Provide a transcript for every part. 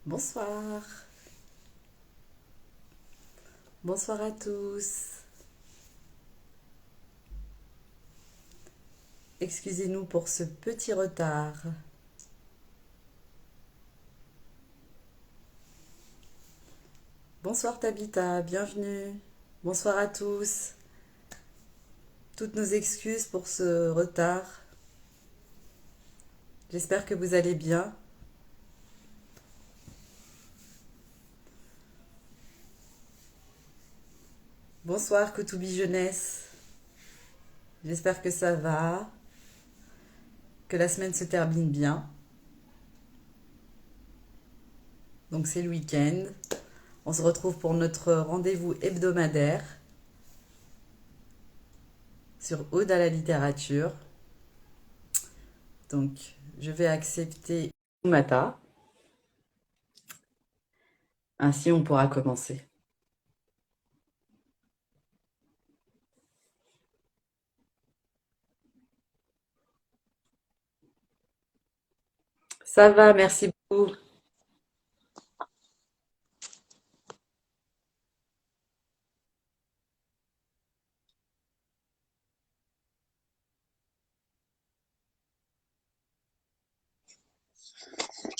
Bonsoir, bonsoir à tous. Excusez-nous pour ce petit retard. Bonsoir Tabitha, bienvenue. Bonsoir à tous. Toutes nos excuses pour ce retard. J'espère que vous allez bien. Bonsoir Kotoubi Jeunesse. J'espère que ça va, que la semaine se termine bien. Donc c'est le week-end. On se retrouve pour notre rendez-vous hebdomadaire sur Ode à la littérature. Donc je vais accepter Mata. Ainsi on pourra commencer. Ça va, merci beaucoup.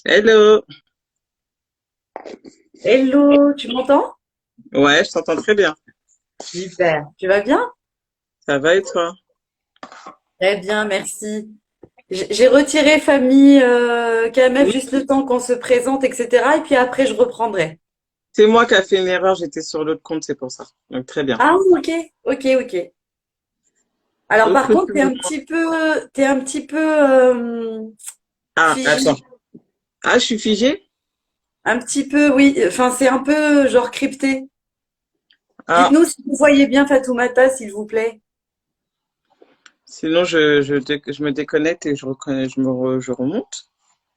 Hello. Hello, tu m'entends? Ouais, je t'entends très bien. Super. Tu vas bien? Ça va et toi? Très bien, merci. J'ai retiré famille KMF juste le temps qu'on se présente, etc. Et puis après, je reprendrai. C'est moi qui a fait une erreur, j'étais sur l'autre compte, c'est pour ça. Donc très bien. Ah, ok, ok, ok. Alors Donc par contre, dis-moi. t'es un petit peu Ah, figé. attends. Ah, je suis figée? Un petit peu, oui. Enfin, c'est un peu genre crypté. Ah, Dites-nous si vous voyez bien Fatoumata, s'il vous plaît. sinon je me déconnecte et je reconnais, je remonte.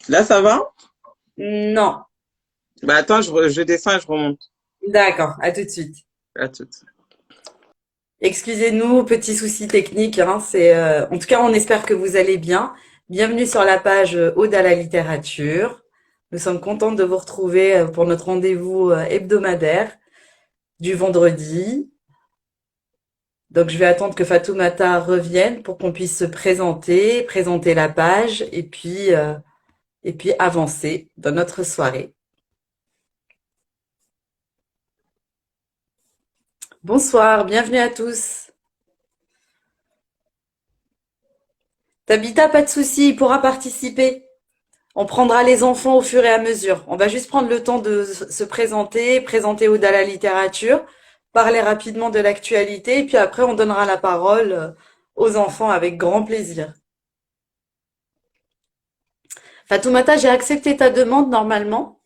Là, ça va? Non. Bah attends, je descends et je remonte. D'accord, à tout de suite. À toute. Excusez-nous, petit souci technique, hein, en tout cas, on espère que vous allez bien. Bienvenue sur la page Ode à la littérature. Nous sommes contents de vous retrouver pour notre rendez-vous hebdomadaire du vendredi. Donc, je vais attendre que Fatoumata revienne pour qu'on puisse se présenter, présenter la page et puis avancer dans notre soirée. Bonsoir, bienvenue à tous. Tabitha, pas de souci, il pourra participer. On prendra les enfants au fur et à mesure. On va juste prendre le temps de se présenter, présenter Oda la littérature, parler rapidement de l'actualité, et puis après on donnera la parole aux enfants avec grand plaisir. Fatoumata, j'ai accepté ta demande normalement.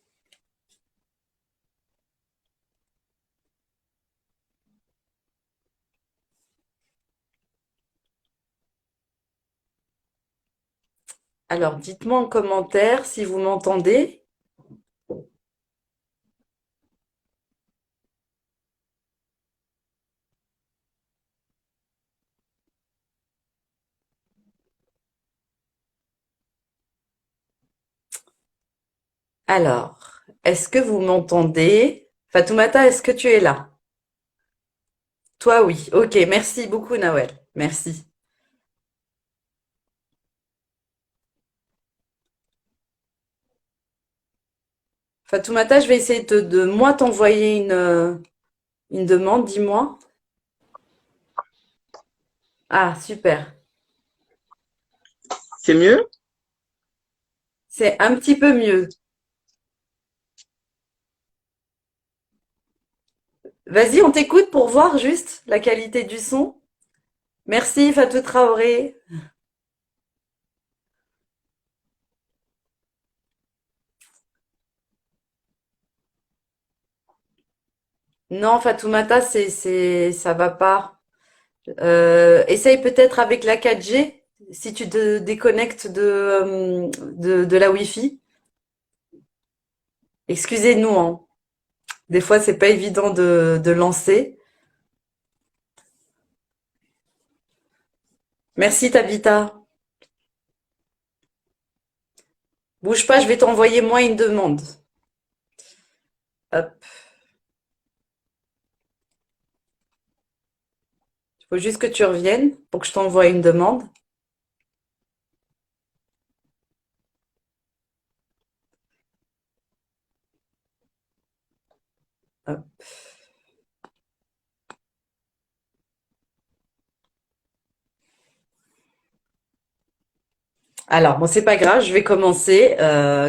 Alors dites-moi en commentaire si vous m'entendez. Alors, est-ce que vous m'entendez? Fatoumata, est-ce que tu es là? Toi, oui. Ok, merci beaucoup, Nawel. Merci. Fatoumata, je vais essayer de moi t'envoyer une demande, dis-moi. Ah, super. C'est mieux? C'est un petit peu mieux. Vas-y, on t'écoute pour voir juste la qualité du son. Merci, Fatou Traoré. Non, Fatoumata, ça va pas. Essaye peut-être avec la 4G, si tu te déconnectes de la Wi-Fi. Excusez-nous, hein. Des fois, c'est pas évident de lancer. Merci, Tabitha. Bouge pas, je vais t'envoyer moi une demande. Hop. Il faut juste que tu reviennes pour que je t'envoie une demande. Hop. Alors, bon, c'est pas grave, je vais commencer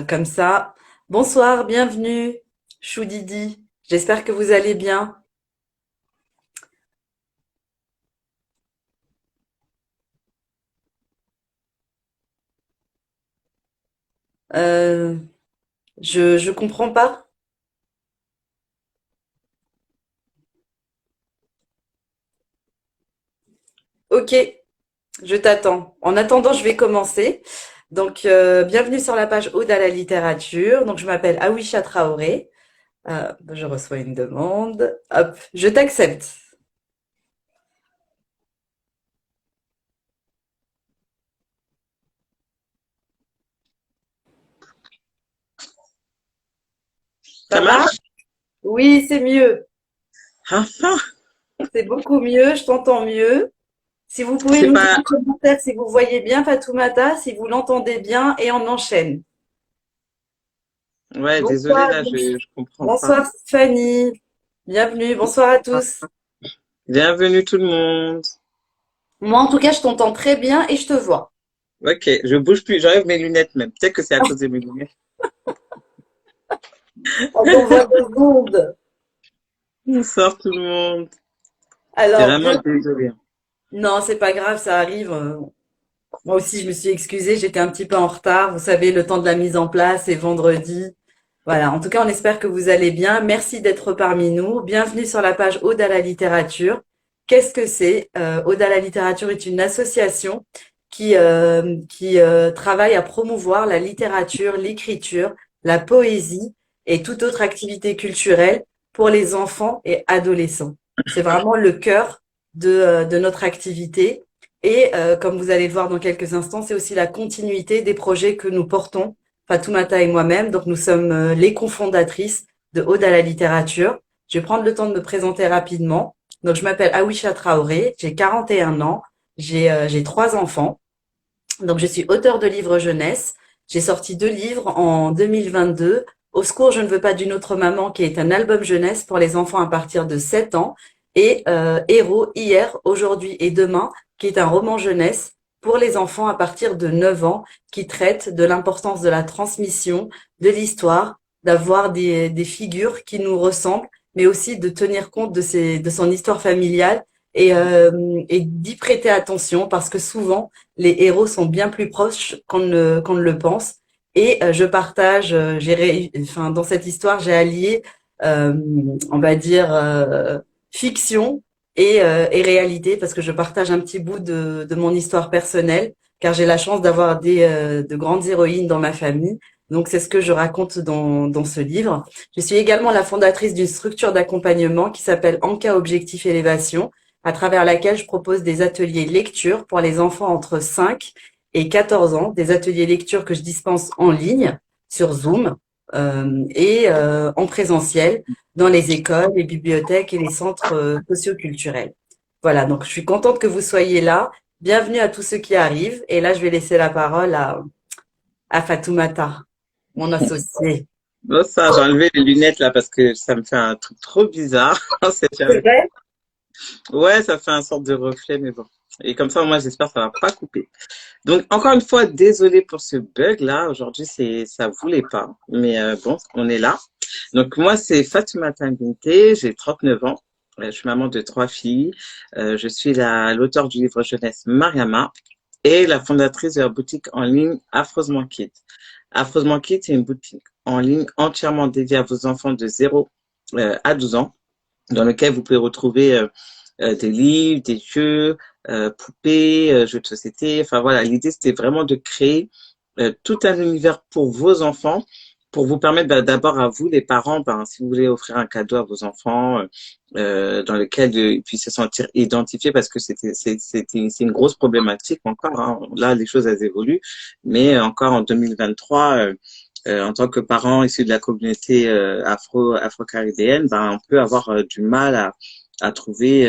comme ça. Bonsoir, bienvenue, Choudidi. J'espère que vous allez bien. Euh, je comprends pas. Ok, je t'attends. En attendant, je vais commencer. Donc, bienvenue sur la page Ode à la littérature. Donc, je m'appelle Awisha Traoré. Je reçois une demande. Hop, je t'accepte. Ça Ça marche? marche? Oui, c'est mieux. Enfin, C'est beaucoup mieux. Je t'entends mieux. Si vous pouvez c'est nous dire en pas. commentaire si vous voyez bien Fatoumata, si vous l'entendez bien, et on enchaîne. Ouais, désolé, Bonsoir, là, je comprends pas. bonsoir Fanny. Bienvenue. Bonsoir à tous. Bienvenue tout le monde. Moi, en tout cas, je t'entends très bien et je te vois. Ok, je bouge plus, j'enlève mes lunettes même. Peut-être que c'est à cause de mes lunettes. On t'envoie des ondes. Bonsoir tout le monde. Alors, Vraiment bien. désolé. Non, c'est pas grave, ça arrive. Moi aussi, je me suis excusée, j'étais un petit peu en retard. Vous savez, le temps de la mise en place est vendredi. Voilà. En tout cas, on espère que vous allez bien. Merci d'être parmi nous. Bienvenue sur la page Ode à la littérature. Qu'est-ce que c'est? Ode à la littérature est une association qui travaille à promouvoir la littérature, l'écriture, la poésie et toute autre activité culturelle pour les enfants et adolescents. C'est vraiment le cœur de notre activité. Et comme vous allez le voir dans quelques instants, c'est aussi la continuité des projets que nous portons, Fatoumata et moi-même. Donc nous sommes les cofondatrices de Ode à la littérature. Je vais prendre le temps de me présenter rapidement. Donc je m'appelle Awisha Traoré, j'ai 41 ans, j'ai trois enfants. Donc je suis auteure de livres jeunesse. J'ai sorti 2 livres en 2022. Au secours, je ne veux pas d'une autre maman, qui est un album jeunesse pour les enfants à partir de 7 ans. Et Héros, hier, aujourd'hui et demain, qui est un roman jeunesse pour les enfants à partir de 9 ans, qui traite de l'importance de la transmission, de l'histoire, d'avoir des figures qui nous ressemblent, mais aussi de tenir compte de son histoire familiale et d'y prêter attention parce que souvent, les héros sont bien plus proches qu'on ne le pense. Et je partage, enfin, dans cette histoire, j'ai allié, euh, on va dire, fiction et réalité, parce que je partage un petit bout de mon histoire personnelle, car j'ai la chance d'avoir de grandes héroïnes dans ma famille. Donc, c'est ce que je raconte dans ce livre. Je suis également la fondatrice d'une structure d'accompagnement qui s'appelle Anka Objectif Élévation, à travers laquelle je propose des ateliers lecture pour les enfants entre 5 et 14 ans, des ateliers lecture que je dispense en ligne sur Zoom et en présentiel dans les écoles, les bibliothèques et les centres socioculturels. Voilà, donc je suis contente que vous soyez là. Bienvenue à tous ceux qui arrivent. Et là, je vais laisser la parole à Fatoumata, mon associée. Bon, ça, j'ai enlevé les lunettes là parce que ça me fait un truc trop bizarre. On sait C'est jamais. vrai? Ouais, ça fait un sorte de reflet, mais bon. Et comme ça, moi, j'espère que ça va pas couper. Donc, encore une fois, désolé pour ce bug là. Aujourd'hui, ça voulait pas. Mais bon, on est là. Donc, moi, c'est Fatoumata Binté. J'ai 39 ans. Je suis maman de 3 filles. Je suis l'auteur du livre jeunesse Mariama et la fondatrice de la boutique en ligne Affreusement Kids. Affreusement Kids, c'est une boutique en ligne entièrement dédiée à vos enfants de 0 à 12 ans, dans lequel vous pouvez retrouver des livres, des jeux, poupées, jeux de société. Enfin voilà, l'idée c'était vraiment de créer tout un univers pour vos enfants, pour vous permettre d'abord à vous, les parents, ben, si vous voulez offrir un cadeau à vos enfants, dans lequel ils puissent se sentir identifiés, parce que c'est une grosse problématique encore. Hein. Là, les choses elles évoluent, mais encore en 2023. en tant que parents issus de la communauté afro-caribéenne, ben, on peut avoir du mal à trouver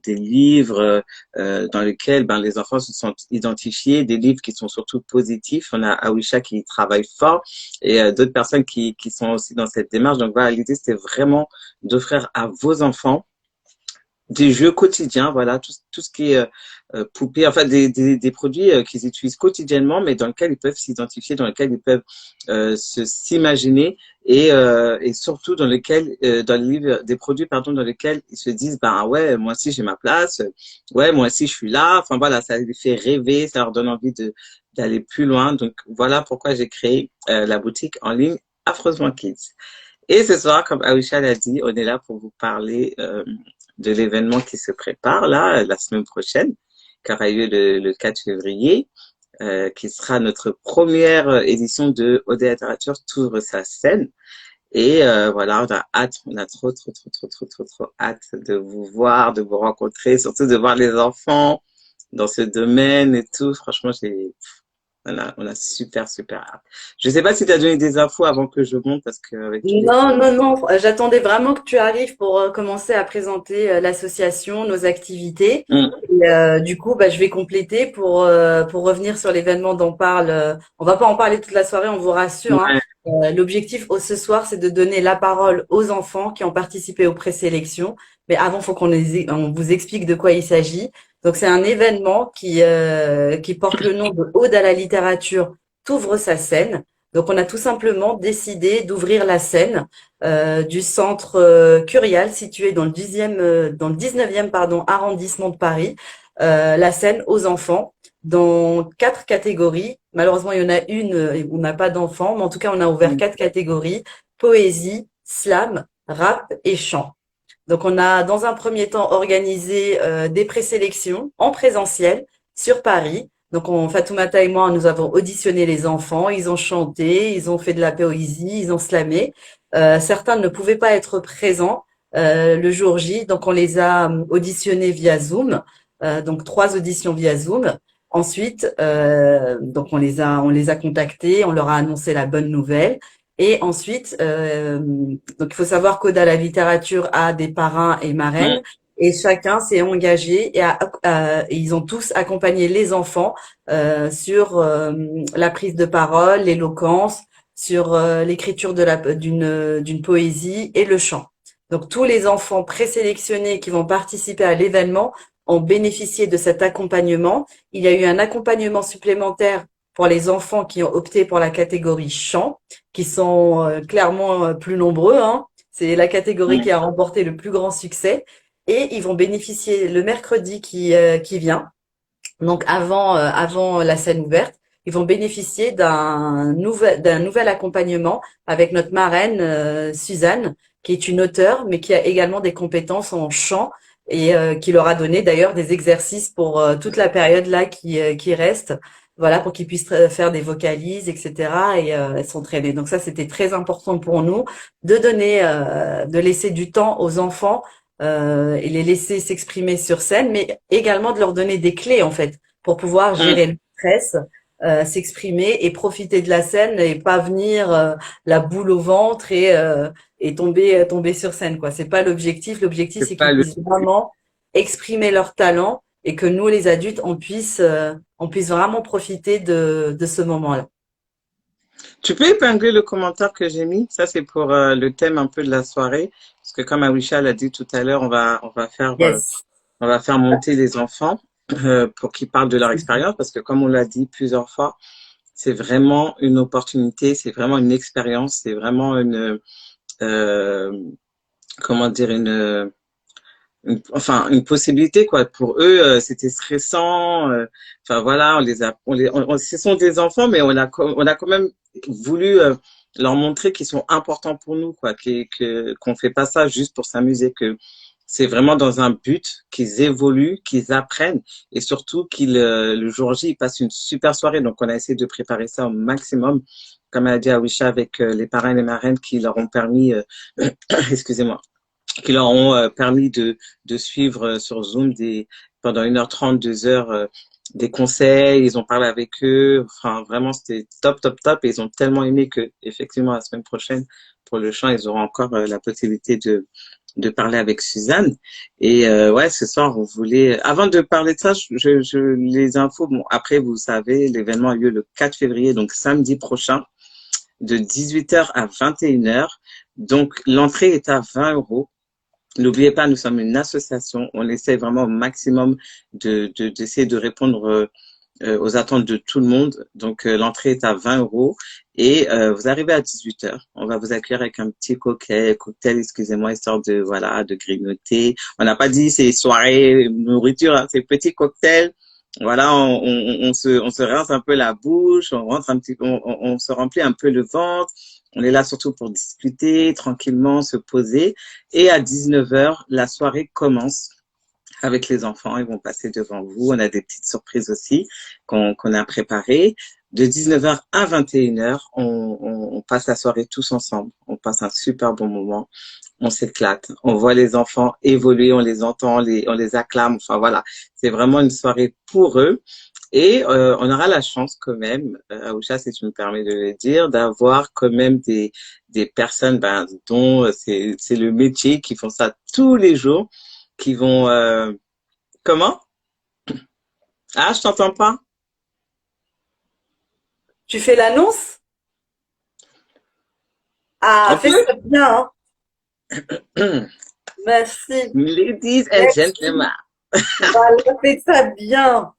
des livres dans lesquels ben, les enfants se sentent identifiés, des livres qui sont surtout positifs. On a Awisha qui travaille fort et d'autres personnes qui sont aussi dans cette démarche. Donc voilà, l'idée c'était vraiment d'offrir à vos enfants des jeux quotidiens, voilà, tout ce qui est poupée, enfin des produits qu'ils utilisent quotidiennement, mais dans lesquels ils peuvent s'identifier, dans lesquels ils peuvent s'imaginer et surtout dans lesquels, dans les livres, des produits, pardon, dans lesquels ils se disent, ben ah ouais, moi aussi j'ai ma place, ouais, moi aussi je suis là, enfin voilà, ça les fait rêver, ça leur donne envie d'aller plus loin. Donc voilà pourquoi j'ai créé la boutique en ligne Affreusement Kids. Et ce soir, comme Awisha l'a dit, on est là pour vous parler de l'événement qui se prépare là, la semaine prochaine, qui aura lieu le 4 février, qui sera notre première édition de OD Littérature T'ouvre sa scène. Et voilà, on a hâte, on a trop hâte de vous voir, de vous rencontrer, surtout de voir les enfants dans ce domaine et tout. Franchement, on a super hâte. Je sais pas si tu as donné des infos avant que je monte parce que avec tous les... Non, non, non, j'attendais vraiment que tu arrives pour commencer à présenter l'association, nos activités. Mm. Et, du coup, bah, je vais compléter pour revenir sur l'événement dont on parle. On va pas en parler toute la soirée, on vous rassure, hein. Ouais, L'objectif ce soir, c'est de donner la parole aux enfants qui ont participé aux présélections. Mais avant, faut on vous explique de quoi il s'agit. Donc, c'est un événement qui porte le nom de Ode à la littérature, t'ouvre sa scène. Donc, on a tout simplement décidé d'ouvrir la scène du centre Curial, situé dans dans le 19e pardon, arrondissement de Paris, la scène aux enfants, dans 4 catégories. Malheureusement, il y en a une où on n'a pas d'enfants, mais en tout cas, on a ouvert 4 catégories, poésie, slam, rap et chant. Donc, on a dans un premier temps organisé des présélections en présentiel sur Paris. Donc, Fatoumata et moi, nous avons auditionné les enfants. Ils ont chanté, ils ont fait de la poésie, ils ont slamé. Certains ne pouvaient pas être présents le jour J, donc on les a auditionnés via Zoom. Donc 3 auditions via Zoom. Ensuite, donc on les a contactés, on leur a annoncé la bonne nouvelle. Et ensuite, donc il faut savoir qu'Oda la littérature a des parrains et marraines, mm. et chacun s'est engagé et ils ont tous accompagné les enfants sur la prise de parole, l'éloquence, sur l'écriture d'une poésie et le chant. Donc tous les enfants présélectionnés qui vont participer à l'événement ont bénéficié de cet accompagnement. Il y a eu un accompagnement supplémentaire pour les enfants qui ont opté pour la catégorie chant, qui sont clairement plus nombreux, hein. C'est la catégorie qui a remporté le plus grand succès. Et ils vont bénéficier le mercredi qui vient, donc avant la scène ouverte, ils vont bénéficier d'un nouvel accompagnement avec notre marraine Suzanne, qui est une auteure, mais qui a également des compétences en chant et qui leur a donné d'ailleurs des exercices pour toute la période là qui reste, voilà, pour qu'ils puissent faire des vocalises, etc. et s'entraîner. Donc ça, c'était très important pour nous de laisser du temps aux enfants et les laisser s'exprimer sur scène, mais également de leur donner des clés en fait pour pouvoir Mm. gérer le stress, s'exprimer et profiter de la scène et pas venir la boule au ventre et tomber sur scène quoi. C'est pas l'objectif. L'objectif C'est c'est pas qu'ils le... puissent vraiment exprimer leur talent et que nous les adultes on puisse vraiment profiter de ce moment-là. Tu peux épingler le commentaire que j'ai mis? Ça, c'est pour le thème un peu de la soirée. Parce que comme Awisha l'a dit tout à l'heure, Yes. on va faire monter les enfants pour qu'ils parlent de leur expérience. Parce que comme on l'a dit plusieurs fois, c'est vraiment une opportunité, c'est vraiment une expérience, c'est vraiment euh, comment dire, enfin une possibilité quoi. Pour eux, c'était stressant. Enfin voilà, ce sont des enfants, mais on a quand même voulu leur montrer qu'ils sont importants pour nous quoi, qu'on fait pas ça juste pour s'amuser, que c'est vraiment dans un but qu'ils évoluent, qu'ils apprennent et surtout qu'ils le jour J ils passent une super soirée. Donc on a essayé de préparer ça au maximum, comme a dit Awisha, avec les parrains et les marraines qui leur ont permis, excusez-moi, qui leur ont permis de suivre sur Zoom pendant 1h30, 2 heures des conseils, ils ont parlé avec eux. Enfin, vraiment, c'était top, top, top. Et ils ont tellement aimé que, effectivement, la semaine prochaine, pour le chant, ils auront encore la possibilité de parler avec Suzanne. Et ouais, ce soir, on voulait. Avant de parler de ça, les infos. Bon, après, vous savez, l'événement a lieu le 4 février, donc samedi prochain, de 18h à 21h. Donc, l'entrée est à 20 euros. N'oubliez pas, nous sommes une association. On essaie vraiment au maximum d'essayer de répondre aux attentes de tout le monde. Donc, l'entrée est à 20 euros et vous arrivez à 18h. On va vous accueillir avec un petit cocktail, excusez-moi, histoire de, voilà, de grignoter. On n'a pas dit c'est soirée nourriture, hein, c'est petit cocktail. Voilà, on se rince un peu la bouche, on rentre un petit, on se remplit un peu le ventre. On est là surtout pour discuter tranquillement, se poser. Et à 19h, la soirée commence avec les enfants. Ils vont passer devant vous. On a des petites surprises aussi qu'on a préparées. De 19h à 21h, on passe la soirée tous ensemble. On passe un super bon moment. On s'éclate. On voit les enfants évoluer, on les entend, on les acclame. Enfin voilà, c'est vraiment une soirée pour eux. Et on aura la chance quand même, Aoucha, si tu me permets de le dire, d'avoir quand même des personnes ben, dont c'est le métier, qui font ça tous les jours, qui vont... comment? Ah, je t'entends pas. Tu fais l'annonce? Ah, On fais peut? ça bien, hein. Merci. Ladies and Merci. gentlemen. Voilà, fais ça bien.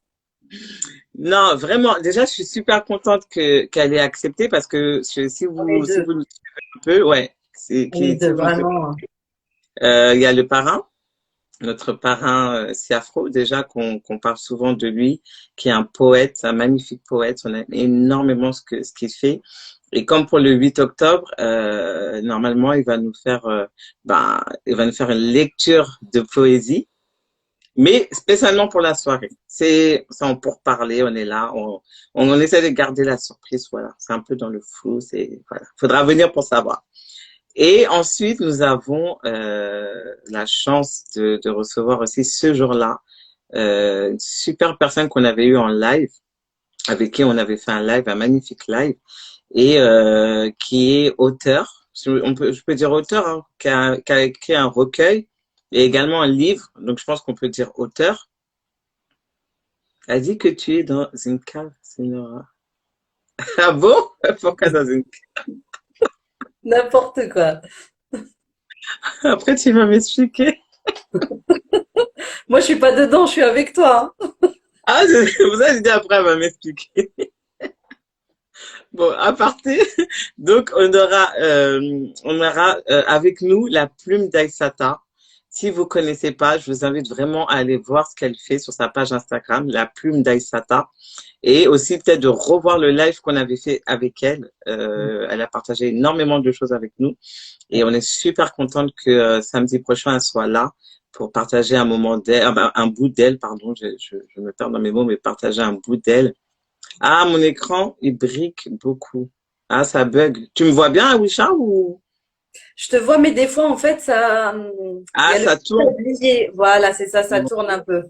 Non, vraiment, déjà, je suis super contente qu'elle ait accepté parce que On est si deux. vous nous suivez un peu, ouais, On est si deux, vous nous vraiment. il y a le parrain, notre parrain Siafro, déjà qu'on parle souvent de lui, qui est un poète, un magnifique poète. On aime énormément ce qu'il fait. Et comme pour le 8 octobre, normalement, il va nous faire une lecture de poésie, mais spécialement pour la soirée. C'est pour parler, on est là, on essaie de garder la surprise, voilà. C'est un peu dans le flou, voilà. Faudra venir pour savoir. Et ensuite, nous avons la chance de recevoir aussi ce jour-là une super personne qu'on avait eue en live, avec qui on avait fait un live, un magnifique live, et qui est auteur, je peux dire auteur, hein, qui a écrit un recueil et également un livre, donc je pense qu'on peut dire auteur. Elle dit que tu es dans une cave, Signora. Ah bon? Pourquoi dans une cave? N'importe quoi. Après, tu vas m'expliquer. Moi, je suis pas dedans, je suis avec toi, hein. Ah, vous avez dit après, elle va m'expliquer. Bon, à partir, donc on aura avec nous la plume d'Aïsata. Si vous connaissez pas, je vous invite vraiment à aller voir ce qu'elle fait sur sa page Instagram, la plume d'Aïsata, et aussi peut-être de revoir le live qu'on avait fait avec elle. Elle a partagé énormément de choses avec nous, et on est super contente que samedi prochain elle soit là pour partager un moment d'elle, un bout d'elle, pardon, je me perds dans mes mots, mais partager un bout d'elle. Ah, mon écran, il brique beaucoup. Ah, ça bug. Tu me vois bien, Awisha, ou? Je te vois, mais des fois, en fait, il y Ah, a le ça petit tourne. tablier. Voilà, c'est ça, ça tourne un peu.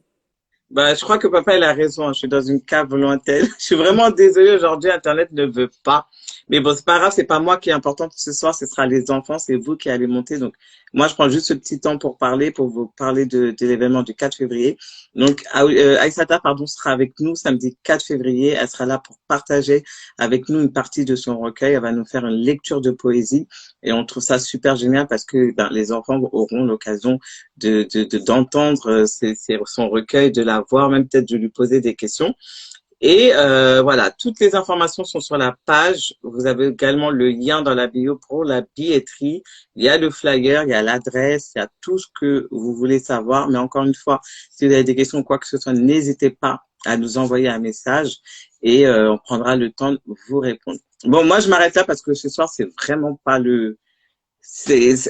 Bah, je crois que papa, il a raison, hein. Je suis dans une cave lointaine. Je suis vraiment désolée aujourd'hui. Internet ne veut pas. Mais bon, c'est pas grave. C'est pas moi qui est important ce soir. Ce sera les enfants. C'est vous qui allez monter. Donc, moi, je prends juste ce petit temps pour parler, pour vous parler de l'événement du 4 février. Donc, Aïssata, pardon, sera avec nous samedi 4 février. Elle sera là pour partager avec nous une partie de son recueil. Elle va nous faire une lecture de poésie. Et on trouve ça super génial parce que, ben, les enfants auront l'occasion d'entendre son recueil, de la voir, même peut-être de lui poser des questions. Et voilà, toutes les informations sont sur la page. Vous avez également le lien dans la bio pour la billetterie. Il y a le flyer, il y a l'adresse, il y a tout ce que vous voulez savoir. Mais encore une fois, si vous avez des questions ou quoi que ce soit, n'hésitez pas à nous envoyer un message et on prendra le temps de vous répondre. Bon, moi, je m'arrête là parce que ce soir, c'est vraiment pas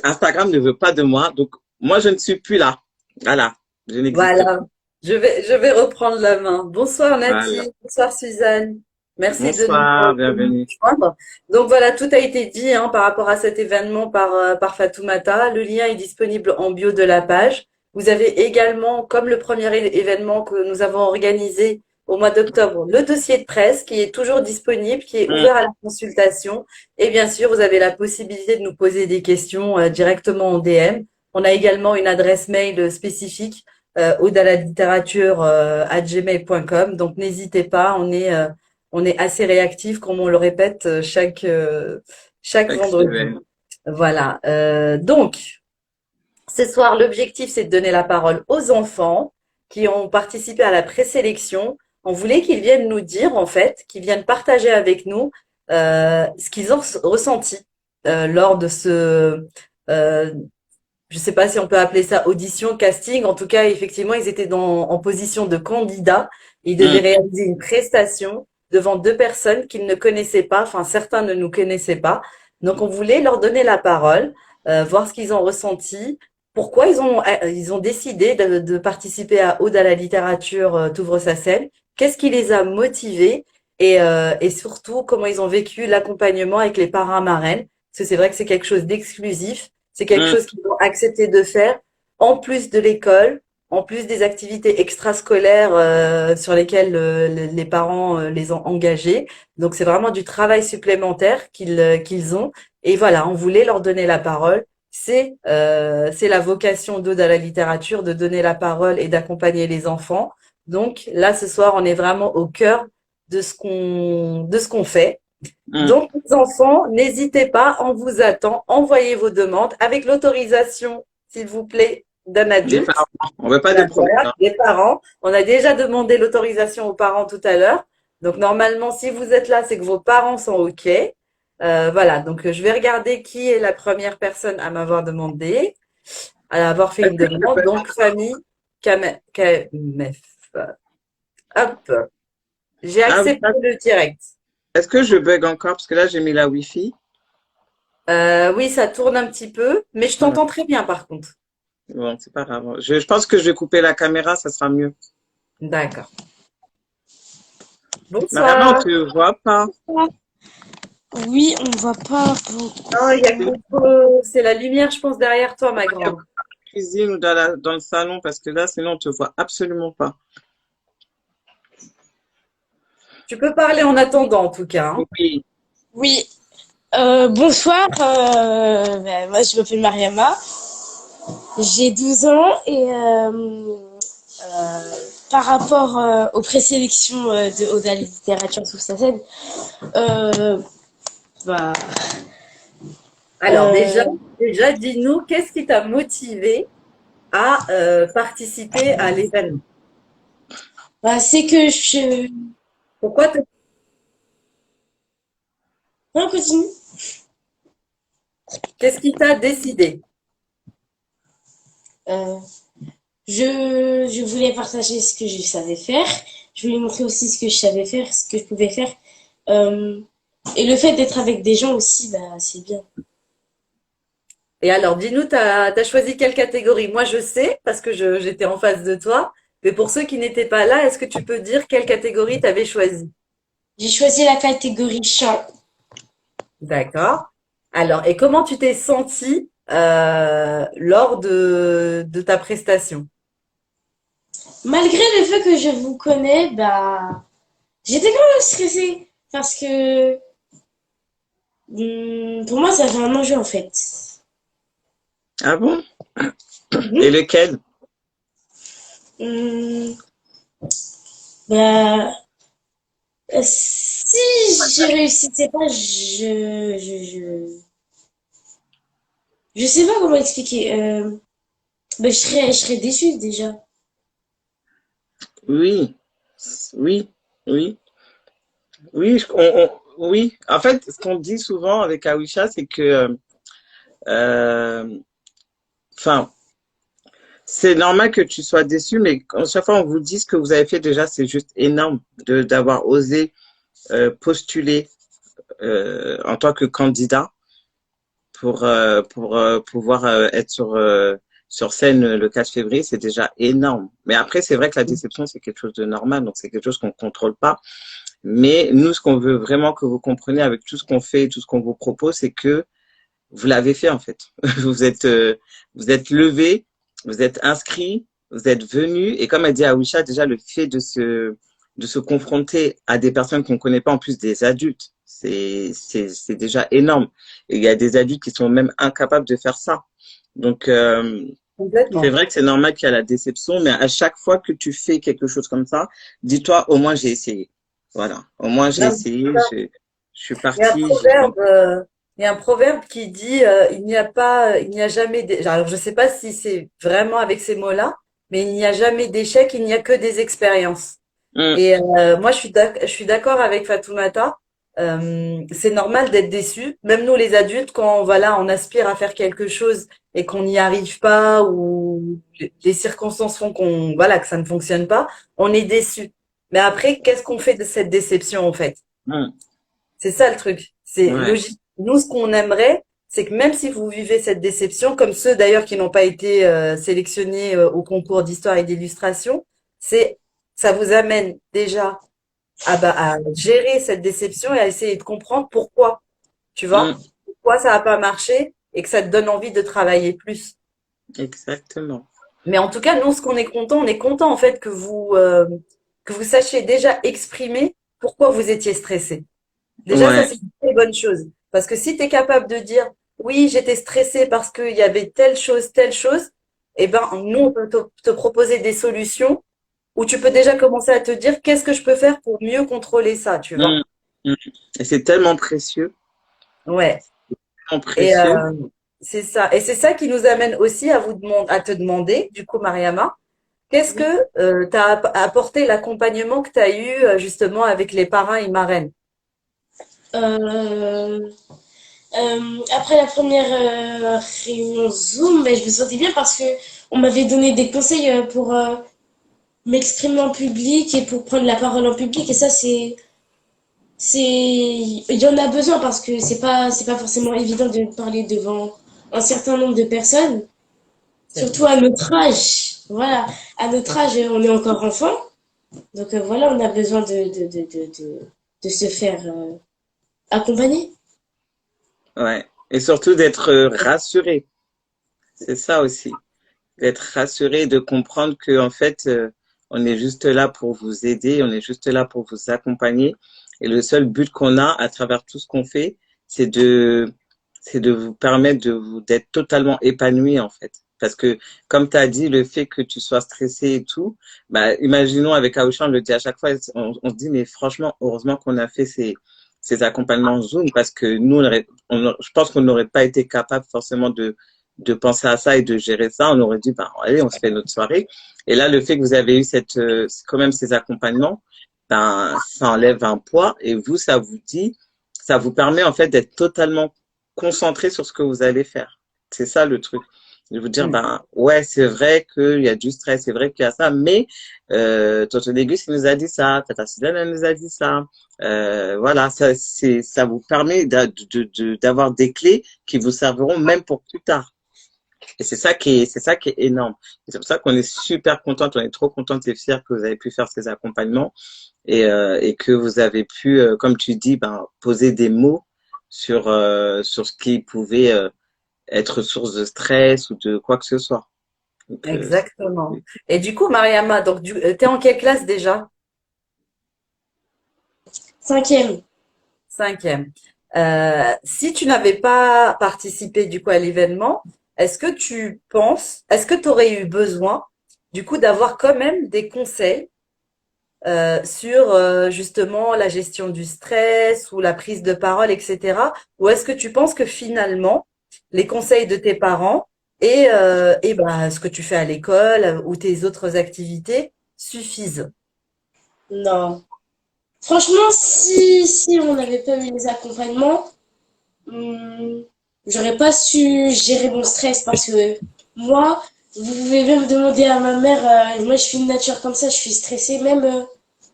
Instagram ne veut pas de moi. Donc, moi, je ne suis plus là. Voilà. Je n'existe Voilà. plus. Je vais reprendre la main. Bonsoir Voilà. Nati, bonsoir Suzanne. Merci Bonsoir, de nous bienvenue. rejoindre. Donc voilà, tout a été dit hein, par rapport à cet événement par Fatoumata. Le lien est disponible en bio de la page. Vous avez également, comme le premier événement que nous avons organisé au mois d'octobre le dossier de presse qui est toujours disponible, qui est Mm. ouvert à la consultation. Et bien sûr, vous avez la possibilité de nous poser des questions directement en DM. On a également une adresse mail spécifique, @gmail.com. Donc n'hésitez pas, on est assez réactif, comme on le répète chaque Chaque vendredi. semaine. Voilà. Donc, ce soir, l'objectif, c'est de donner la parole aux enfants qui ont participé à la présélection. On voulait qu'ils viennent nous dire, en fait, qu'ils viennent partager avec nous ce qu'ils ont ressenti lors de euh, je ne sais pas si on peut appeler ça audition, casting. En tout cas, effectivement, ils étaient en position de candidat. Ils devaient Mm. réaliser une prestation devant deux personnes qu'ils ne connaissaient pas. Enfin, certains ne nous connaissaient pas. Donc, on voulait leur donner la parole, voir ce qu'ils ont ressenti, pourquoi ils ont décidé de participer à Aude à la littérature, t'ouvre sa scène, qu'est-ce qui les a motivés et surtout comment ils ont vécu l'accompagnement avec les parrains marraines. Parce que c'est vrai que c'est quelque chose d'exclusif. C'est quelque Mm. chose qu'ils vont accepter de faire en plus de l'école, en plus des activités extrascolaires sur lesquelles les parents les ont engagés. Donc c'est vraiment du travail supplémentaire qu'ils ont. Et voilà, on voulait leur donner la parole. C'est la vocation d'Aude à la littérature de donner la parole et d'accompagner les enfants. Donc là ce soir, on est vraiment au cœur de ce qu'on fait. Mm. Donc, les enfants, n'hésitez pas, on vous attend. Envoyez vos demandes avec l'autorisation, s'il vous plaît, d'un Des adulte. parents. On veut pas de Ben voilà, professeurs. des parents. On a déjà demandé l'autorisation aux parents tout à l'heure. Donc, normalement, si vous êtes là, c'est que vos parents sont OK. Voilà, donc je vais regarder qui est la première personne à m'avoir demandé, à avoir fait Est-ce une que je demande. peux, Donc, famille Kamef. Hop, j'ai ah oui, accepté le direct. est-ce que je bug encore? Parce que là, j'ai mis la Wi-Fi. Oui, ça tourne un petit peu, mais je Voilà. t'entends très bien par contre. Bon, c'est pas grave. Je pense que je vais couper la caméra, ça sera mieux. D'accord. Mariama, on Bonsoir. te voit pas. Oui, on voit pas beaucoup. Non, il y a C'est Coco. C'est la lumière, je pense, derrière toi, ma dans grande. la cuisine ou dans le salon, parce que là, sinon, on te voit absolument pas. Tu peux parler en attendant, en tout cas, hein. Oui. Oui, bonsoir. Moi, je m'appelle Mariama. J'ai 12 ans et par rapport aux présélections de Oda Littérature sous sa scène, euh, bah, Alors, euh, déjà, dis-nous, qu'est-ce qui t'a motivé à participer à l'événement? c'est que je... Pourquoi te- Non, continue. Qu'est-ce qui t'a décidé? Euh, je voulais partager ce que je savais faire. Je voulais montrer aussi ce que je savais faire, ce que je pouvais faire. Euh, et le fait d'être avec des gens aussi, bah, c'est bien. Et alors, dis-nous, t'as choisi quelle catégorie? Moi, je sais, parce que j'étais en face de toi, mais pour ceux qui n'étaient pas là, est-ce que tu peux dire quelle catégorie t'avais choisi? J'ai choisi la catégorie chant. D'accord. Alors, et comment tu t'es senti lors de ta prestation? Malgré le fait que je vous connais, bah, j'étais quand même stressée parce que pour moi, ça fait un enjeu en fait. Ah bon? Et Mhm. lequel? Hum, bah, si je réussissais pas, je sais pas comment expliquer. Bah, je serais déçue déjà. Oui. Oui. Oui. Oui. Oui. En fait, ce qu'on dit souvent avec Awisha, c'est que, euh, enfin, c'est normal que tu sois déçu, mais à chaque fois on vous dit ce que vous avez fait déjà, c'est juste énorme de d'avoir osé postuler en tant que candidat pour pouvoir être sur scène le 4 février, c'est déjà énorme. Mais après, c'est vrai que la déception, c'est quelque chose de normal, donc c'est quelque chose qu'on contrôle pas. Mais nous, ce qu'on veut vraiment que vous compreniez avec tout ce qu'on fait, tout ce qu'on vous propose, c'est que vous l'avez fait en fait. Vous êtes levé, vous êtes inscrit, vous êtes venu, et comme a dit Awisha, déjà le fait de se confronter à des personnes qu'on connaît pas, en plus des adultes. C'est déjà énorme. Et il y a des adultes qui sont même incapables de faire ça. Donc, c'est Complètement. vrai que c'est normal qu'il y a la déception, mais à chaque fois que tu fais quelque chose comme ça, dis-toi, au moins j'ai essayé. Voilà. Au moins j'ai Non, essayé, je suis Il y a un partie, j'ai proverbe, il y a un proverbe qui dit il n'y a jamais alors je sais pas si c'est vraiment avec ces mots-là, mais il n'y a jamais d'échec, il n'y a que des expériences. Hum, Et moi je suis d'accord avec Fatoumata. C'est normal d'être déçu, même nous les adultes quand voilà on aspire à faire quelque chose et qu'on n'y arrive pas ou les circonstances font qu'on voilà que ça ne fonctionne pas, on est déçu. Mais après qu'est-ce qu'on fait de cette déception en fait? hum, C'est ça le truc. C'est ouais, logique. Nous, ce qu'on aimerait, c'est que même si vous vivez cette déception, comme ceux d'ailleurs qui n'ont pas été sélectionnés au concours d'histoire et d'illustration, c'est ça vous amène déjà à gérer cette déception et à essayer de comprendre pourquoi, tu vois, hum, pourquoi ça n'a pas marché et que ça te donne envie de travailler plus. exactement. Mais en tout cas, nous, ce qu'on est content, on est content en fait que vous sachiez déjà exprimer pourquoi vous étiez stressé. Déjà, ça, Ouais, c'est une très bonne chose. Parce que si tu es capable de dire, oui, j'étais stressée parce qu'il y avait telle chose, eh ben, nous, on peut te proposer des solutions où tu peux déjà commencer à te dire, qu'est-ce que je peux faire pour mieux contrôler ça, tu vois? hum, hum. Et c'est tellement précieux, Ouais. tellement Et précieux. c'est ça. Et c'est ça qui nous amène aussi à à te demander, du coup, Mariama, qu'est-ce Oui. que t'as apporté l'accompagnement que tu as eu justement avec les parrains et marraines? Euh, Après la première réunion Zoom, ben, je me sentais bien parce que on m'avait donné des conseils pour m'exprimer en public et pour prendre la parole en public. Et ça, il y en a besoin parce que c'est pas forcément évident de parler devant un certain nombre de personnes, C'est surtout vrai. à notre âge. Voilà, à notre âge, on est encore enfant. Donc voilà, on a besoin de se faire accompagner. Ouais. Et surtout d'être rassuré. C'est ça aussi. D'être rassuré, de comprendre que en fait, on est juste là pour vous aider, on est juste là pour vous accompagner. Et le seul but qu'on a à travers tout ce qu'on fait, c'est de, c'est de vous permettre de vous d'être totalement épanoui en fait. Parce que comme tu as dit, le fait que tu sois stressé et tout, bah imaginons avec Aouchan, on le dit à chaque fois, on se dit mais franchement, heureusement qu'on a fait ces accompagnements Zoom parce que nous, je pense qu'on n'aurait pas été capable forcément de penser à ça et de gérer ça, on aurait dit, ben, allez, on se fait notre soirée. Et là, le fait que vous avez eu quand même ces accompagnements, ben, ça enlève un poids et vous, ça vous dit, ça vous permet en fait d'être totalement concentré sur ce que vous allez faire. C'est ça le truc. De vous dire, Mm. ben, ouais, c'est vrai qu'il y a du stress, c'est vrai qu'il y a ça, mais Tonton Dégus, il nous a dit ça, Tata Suzanne, elle nous a dit ça. Voilà, ça vous permet d'avoir des clés qui vous serviront même pour plus tard. Et c'est ça qui est énorme. Et c'est pour ça qu'on est super contente, on est trop contente et fiers que vous avez pu faire ces accompagnements et que vous avez pu, comme tu dis, ben, poser des mots sur ce qui pouvait être source de stress ou de quoi que ce soit. Donc, Exactement. Et du coup, Mariama, donc t'es en quelle classe déjà? Cinquième. Cinquième. Si tu n'avais pas participé du coup à l'événement, est-ce que tu aurais eu besoin du coup d'avoir quand même des conseils sur justement la gestion du stress ou la prise de parole, etc. Ou est-ce que tu penses que finalement les conseils de tes parents et ben, ce que tu fais à l'école ou tes autres activités suffisent? Non. Franchement, si on n'avait pas eu les accompagnements, hum, j'aurais pas su gérer mon stress parce que moi, vous pouvez même demander à ma mère, moi je suis une nature comme ça, je suis stressée, même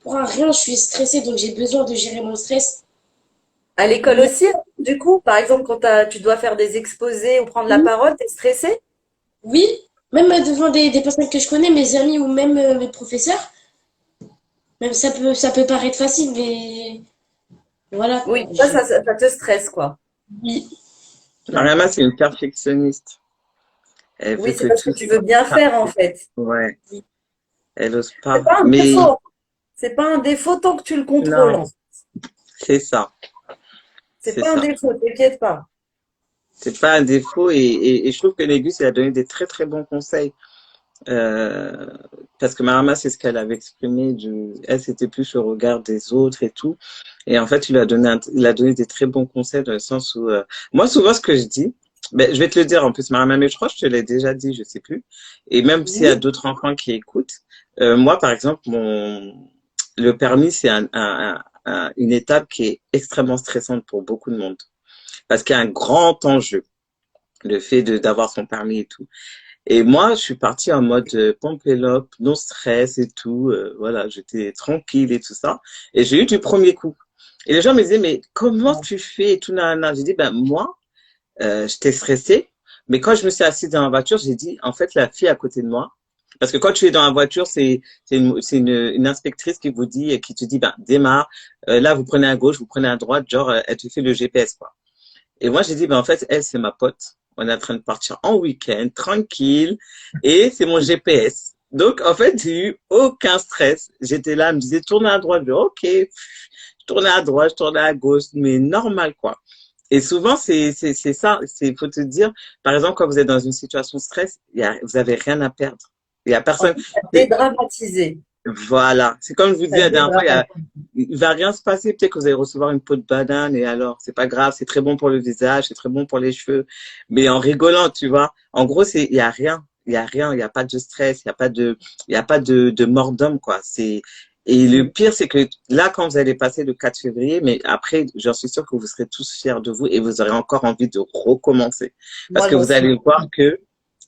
pour un rien, je suis stressée, donc j'ai besoin de gérer mon stress. À l'école Mais aussi, hein, du coup, par exemple, quand tu dois faire des exposés ou prendre la oui, parole, t'es stressé? oui, même devant des personnes que je connais, mes amis ou même mes professeurs, même ça peut paraître facile, mais voilà quoi. Oui, ça te stresse, quoi. Oui, Mariama, c'est une perfectionniste. Elle veut Oui, c'est que parce que tout tu soit veux bien faire, en parfait. fait. Ouais, oui. elle ose C'est pas. pas un Mais défaut. c'est pas un défaut tant que tu le contrôles, Non, en fait. c'est ça, C'est c'est pas un ça. défaut, t'inquiète pas. C'est pas un défaut et je trouve que Négus, il a donné des très très bons conseils. Euh, Parce que Marama, c'est ce qu'elle avait exprimé. Elle, c'était plus le regard des autres et tout. Et en fait, il a donné des très bons conseils dans le sens où, moi, souvent, ce que je dis, ben, je vais te le dire en plus, Marama, mais je crois que je te l'ai déjà dit, je sais plus. Et même s'il y a Oui, d'autres enfants qui écoutent, moi, par exemple, le permis, c'est une étape qui est extrêmement stressante pour beaucoup de monde. Parce qu'il y a un grand enjeu, le fait d'avoir son permis et tout. Et moi, je suis partie en mode pump it up, non stress et tout. Voilà, j'étais tranquille et tout ça. Et j'ai eu du premier coup. Et les gens me disaient, mais comment tu fais et tout, nanana. J'ai dit, ben moi, j'étais stressée. Mais quand je me suis assise dans la voiture, j'ai dit, en fait, la fille à côté de moi, parce que quand tu es dans la voiture, une inspectrice qui vous dit, qui te dit, ben démarre. Là, vous prenez à gauche, vous prenez à droite. Genre, elle te fait le GPS, quoi. Et moi, j'ai dit, ben, en fait, elle, c'est ma pote. On est en train de partir en week-end, tranquille. Et c'est mon GPS. Donc, en fait, j'ai eu aucun stress. J'étais là, elle me disait, tournez à droite. Je dis, OK. Je tournais à droite, je tournais à gauche. Mais normal, quoi. Et souvent, c'est ça. Faut te dire, par exemple, quand vous êtes dans une situation de stress, vous avez rien à perdre. Il y a en personne. fait, t'as dédramatisé. Voilà. C'est comme je vous disais T'as la dernière fois, dédramatisé. il va rien se passer. Peut-être que vous allez recevoir une peau de banane et alors, c'est pas grave. C'est très bon pour le visage, c'est très bon pour les cheveux. Mais en rigolant, tu vois. En gros, il y a rien. Il y a rien. Il y a pas de stress. Il y a pas de mort d'homme, quoi. Et le pire, c'est que là, quand vous allez passer le 4 février, mais après, j'en suis sûre que vous serez tous fiers de vous et vous aurez encore envie de recommencer. Parce Moi que vous aussi. allez voir que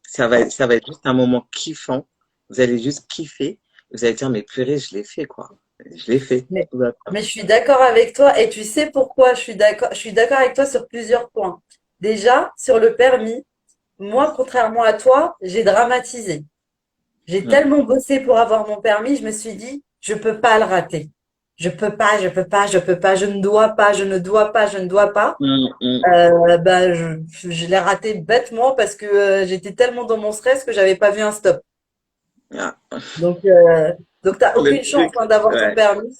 ça va être juste un moment kiffant. Vous allez juste kiffer. Vous allez dire, mais purée, je l'ai fait, quoi. Je l'ai fait. Mais, Tout va bien. mais je suis d'accord avec toi et tu sais pourquoi je suis d'accord. Je suis d'accord avec toi sur plusieurs points. Déjà, sur le permis, moi, contrairement à toi, j'ai dramatisé. J'ai Mm, tellement bossé pour avoir mon permis, je me suis dit, je peux pas le rater. Je peux pas, je peux pas, je peux pas, je ne dois pas, je ne dois pas, je ne dois pas. mm, mm. Bah, je l'ai raté bêtement parce que j'étais tellement dans mon stress que j'avais pas vu un stop. Ah, Donc t'as le aucune chance truc, hein, d'avoir ton ouais. permis,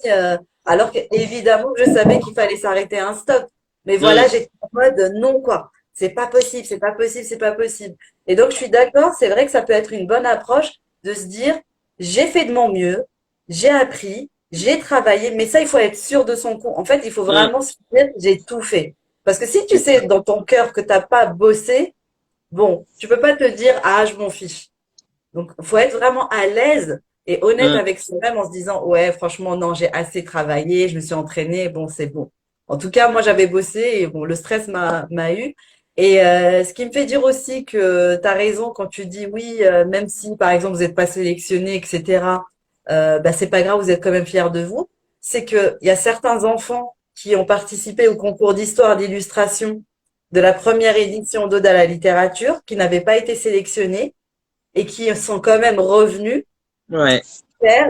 alors que évidemment je savais qu'il fallait s'arrêter à un stop. Mais voilà, Mm, j'étais en mode non quoi, c'est pas possible, c'est pas possible, c'est pas possible. Et donc je suis d'accord, c'est vrai que ça peut être une bonne approche de se dire j'ai fait de mon mieux, j'ai appris, j'ai travaillé, mais ça il faut être sûr de son coup. En fait, il faut mm. vraiment se dire j'ai tout fait. Parce que si tu C'est ça. sais dans ton cœur que t'as pas bossé, bon, tu peux pas te dire ah je m'en fiche. Donc, faut être vraiment à l'aise et honnête Mm, avec soi-même en se disant, ouais, franchement, non, j'ai assez travaillé, je me suis entraînée, bon, c'est bon. En tout cas, moi, j'avais bossé et bon, le stress m'a eu. Et ce qui me fait dire aussi que tu as raison quand tu dis oui, même si, par exemple, vous n'êtes pas sélectionné, etc., bah, c'est pas grave, vous êtes quand même fiers de vous. C'est que il y a certains enfants qui ont participé au concours d'histoire d'illustration de la première édition d'Ode à la littérature, qui n'avaient pas été sélectionnés et qui sont quand même revenus ouais, faire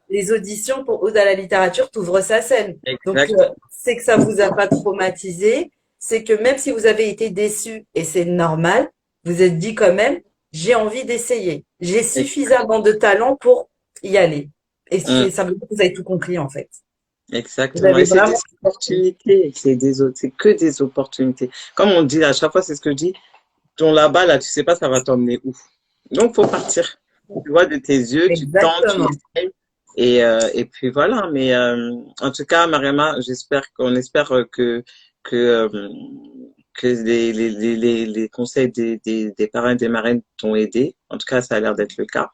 les auditions pour Ode à la littérature, t'ouvre sa scène. Donc, exact. c'est que ça vous a pas traumatisé, c'est que même si vous avez été déçu, et c'est normal, vous êtes dit quand même, j'ai envie d'essayer. J'ai Exact. suffisamment de talent pour y aller. Et Mm, ça veut dire que vous avez tout compris, en fait. Vous exactement. avez Et c'est des vraiment tout compris. opportunités. C'est que des opportunités. Comme on dit à chaque fois, c'est ce que je dis. Ton là-bas, là, tu sais pas, ça va t'emmener où. Donc, faut partir. Tu vois de tes yeux, tu tentes, tu Exactement. essaies. Et puis voilà. Mais en tout cas, Mariama, qu'on espère que, euh, que les conseils des parrains et des marraines t'ont aidé. En tout cas, ça a l'air d'être le cas.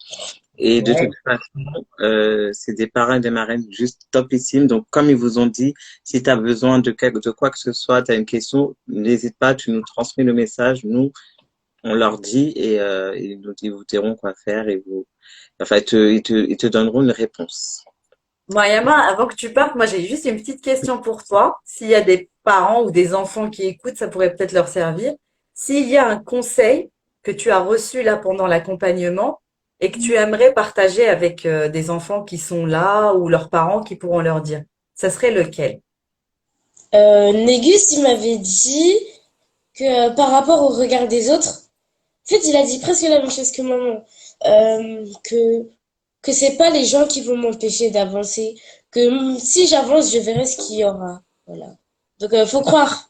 Et de toute Ouais. façon, c'est des parrains et des marraines juste topissimes. Donc, comme ils vous ont dit, si tu as besoin de quoi que ce soit, tu as une question, n'hésite pas, tu nous transmets le message. Nous, on leur dit ils vous diront quoi faire et enfin, ils te donneront une réponse. Mariama, avant que tu partes, moi j'ai juste une petite question pour toi. S'il y a des parents ou des enfants qui écoutent, ça pourrait peut-être leur servir. S'il y a un conseil que tu as reçu là pendant l'accompagnement et que tu aimerais partager avec des enfants qui sont là ou leurs parents qui pourront leur dire, ça serait lequel? Négus, il m'avait dit que par rapport au regard des autres, en fait, il a dit presque la même chose que maman. Que que c'est pas les gens qui vont m'empêcher d'avancer, que si j'avance, je verrai ce qu'il y aura. Voilà. Donc, faut croire.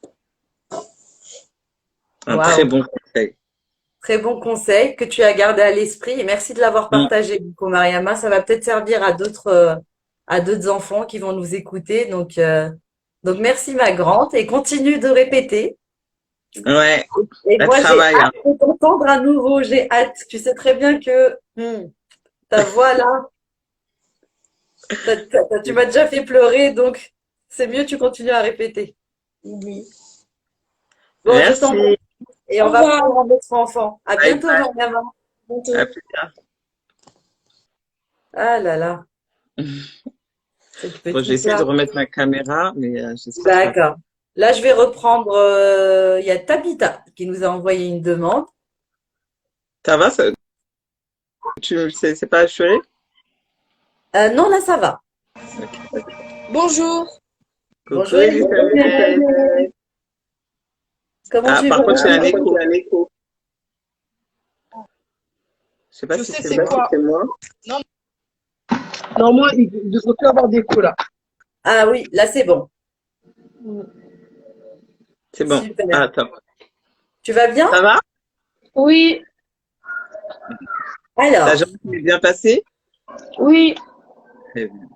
Un très Waouh, bon conseil. très bon conseil que tu as gardé à l'esprit et merci de l'avoir Mm. partagé, Nico Mariama. Ça va peut-être servir à d'autres enfants qui vont nous écouter. Donc merci ma grande et continue de répéter. Ouais, Et ça moi, j'ai travaille, hein. hâte de t'entendre à nouveau. J'ai hâte. Tu sais très bien que ta voix là, tu m'as déjà fait pleurer, donc c'est mieux tu continues à répéter. Oui. Bon, je t'embrasse Merci. et Au on va revoir. prendre un autre enfant. À Bye bientôt, bye. Mariama. À Bientôt. plus tard. Ah là là, cette Bon, je vais petite essayer de là. remettre ma caméra, mais j'espère que ça va. D'accord. Là, je vais reprendre. Il y a Tabitha qui nous a envoyé une demande. Ça va, c'est pas assuré? Non, là, ça va. Ok. Bonjour. Coucou Bonjour Elisabeth. Elisabeth. Comment Ah, tu par contre, il y a un vas? écho. Je sais pas Je si sais c'est c'est moi. quoi. C'est moi. Non, normalement, il ne devrait plus avoir d'écho là. Ah oui, là, c'est bon. C'est bon. Super. Ah, top. Tu vas bien? Ça va? Oui, Ta Alors, journée s'est bien passée? oui. Très bien.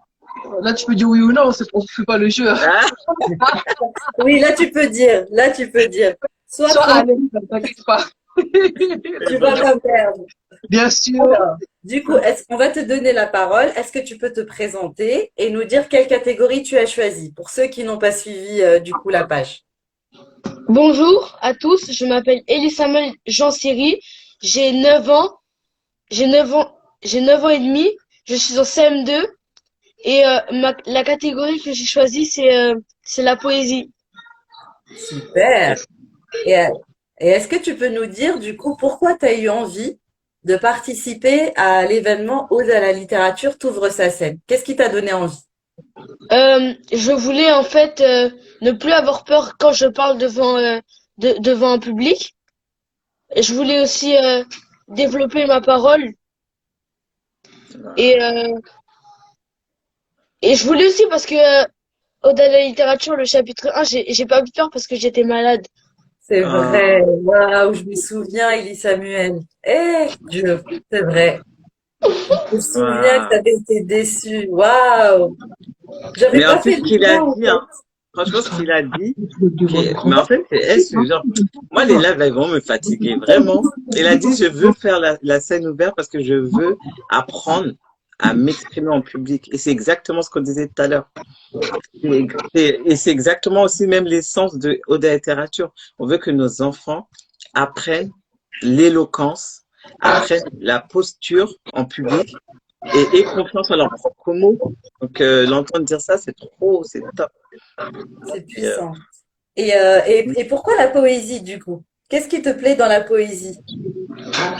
Là, tu peux dire oui ou non, on ne fait pas le jeu. Ah, oui, là, tu peux dire. Là, tu peux dire. Sois Sois à tranquille, l'aise, ne t'inquiète pas. c'est tu bon. vas pas perdre. Bien sûr. Alors, du coup, est-ce qu'on va te donner la parole? Est-ce que tu peux te présenter et nous dire quelle catégorie tu as choisie pour ceux qui n'ont pas suivi du coup la page? Bonjour à tous, je m'appelle Elie Samuel Jean-Siri, j'ai 9 ans, j'ai 9 ans et demi, je suis en CM2 et la catégorie que j'ai choisie c'est la poésie. Super. Et, euh, et est-ce que tu peux nous dire du coup pourquoi tu as eu envie de participer à l'événement Ode à la littérature t'ouvre sa scène? Qu'est-ce qui t'a donné envie? Je voulais en fait ne plus avoir peur quand je parle devant un public. Et je voulais aussi développer ma parole et, euh, et je voulais aussi parce que Ode à la littérature, le chapitre 1, j'ai pas pu faire parce que j'étais malade. C'est Ah, vrai. Waouh, je me souviens, Élie Samuel. Eh, Dieu, c'est vrai. Je me souviens que tu wow. avais été déçu. Waouh. J'avais Mais en pas plus, fait ce le qu'il lien a en dit, hein, fait. franchement, ce qu'il a dit, Demande mais en grand. fait, genre, moi, les lives, elles vont me fatiguer, vraiment. Il a dit, je veux faire la scène ouverte parce que je veux apprendre à m'exprimer en public. Et c'est exactement ce qu'on disait tout à l'heure. Et c'est exactement aussi même l'essence de Ode à la littérature. On veut que nos enfants apprennent l'éloquence, apprennent la posture en public et aient confiance en leurs propres mots. Donc, l'entendre dire ça, c'est top. C'est Et, puissant. Et pourquoi la poésie du coup? Qu'est-ce qui te plaît dans la poésie?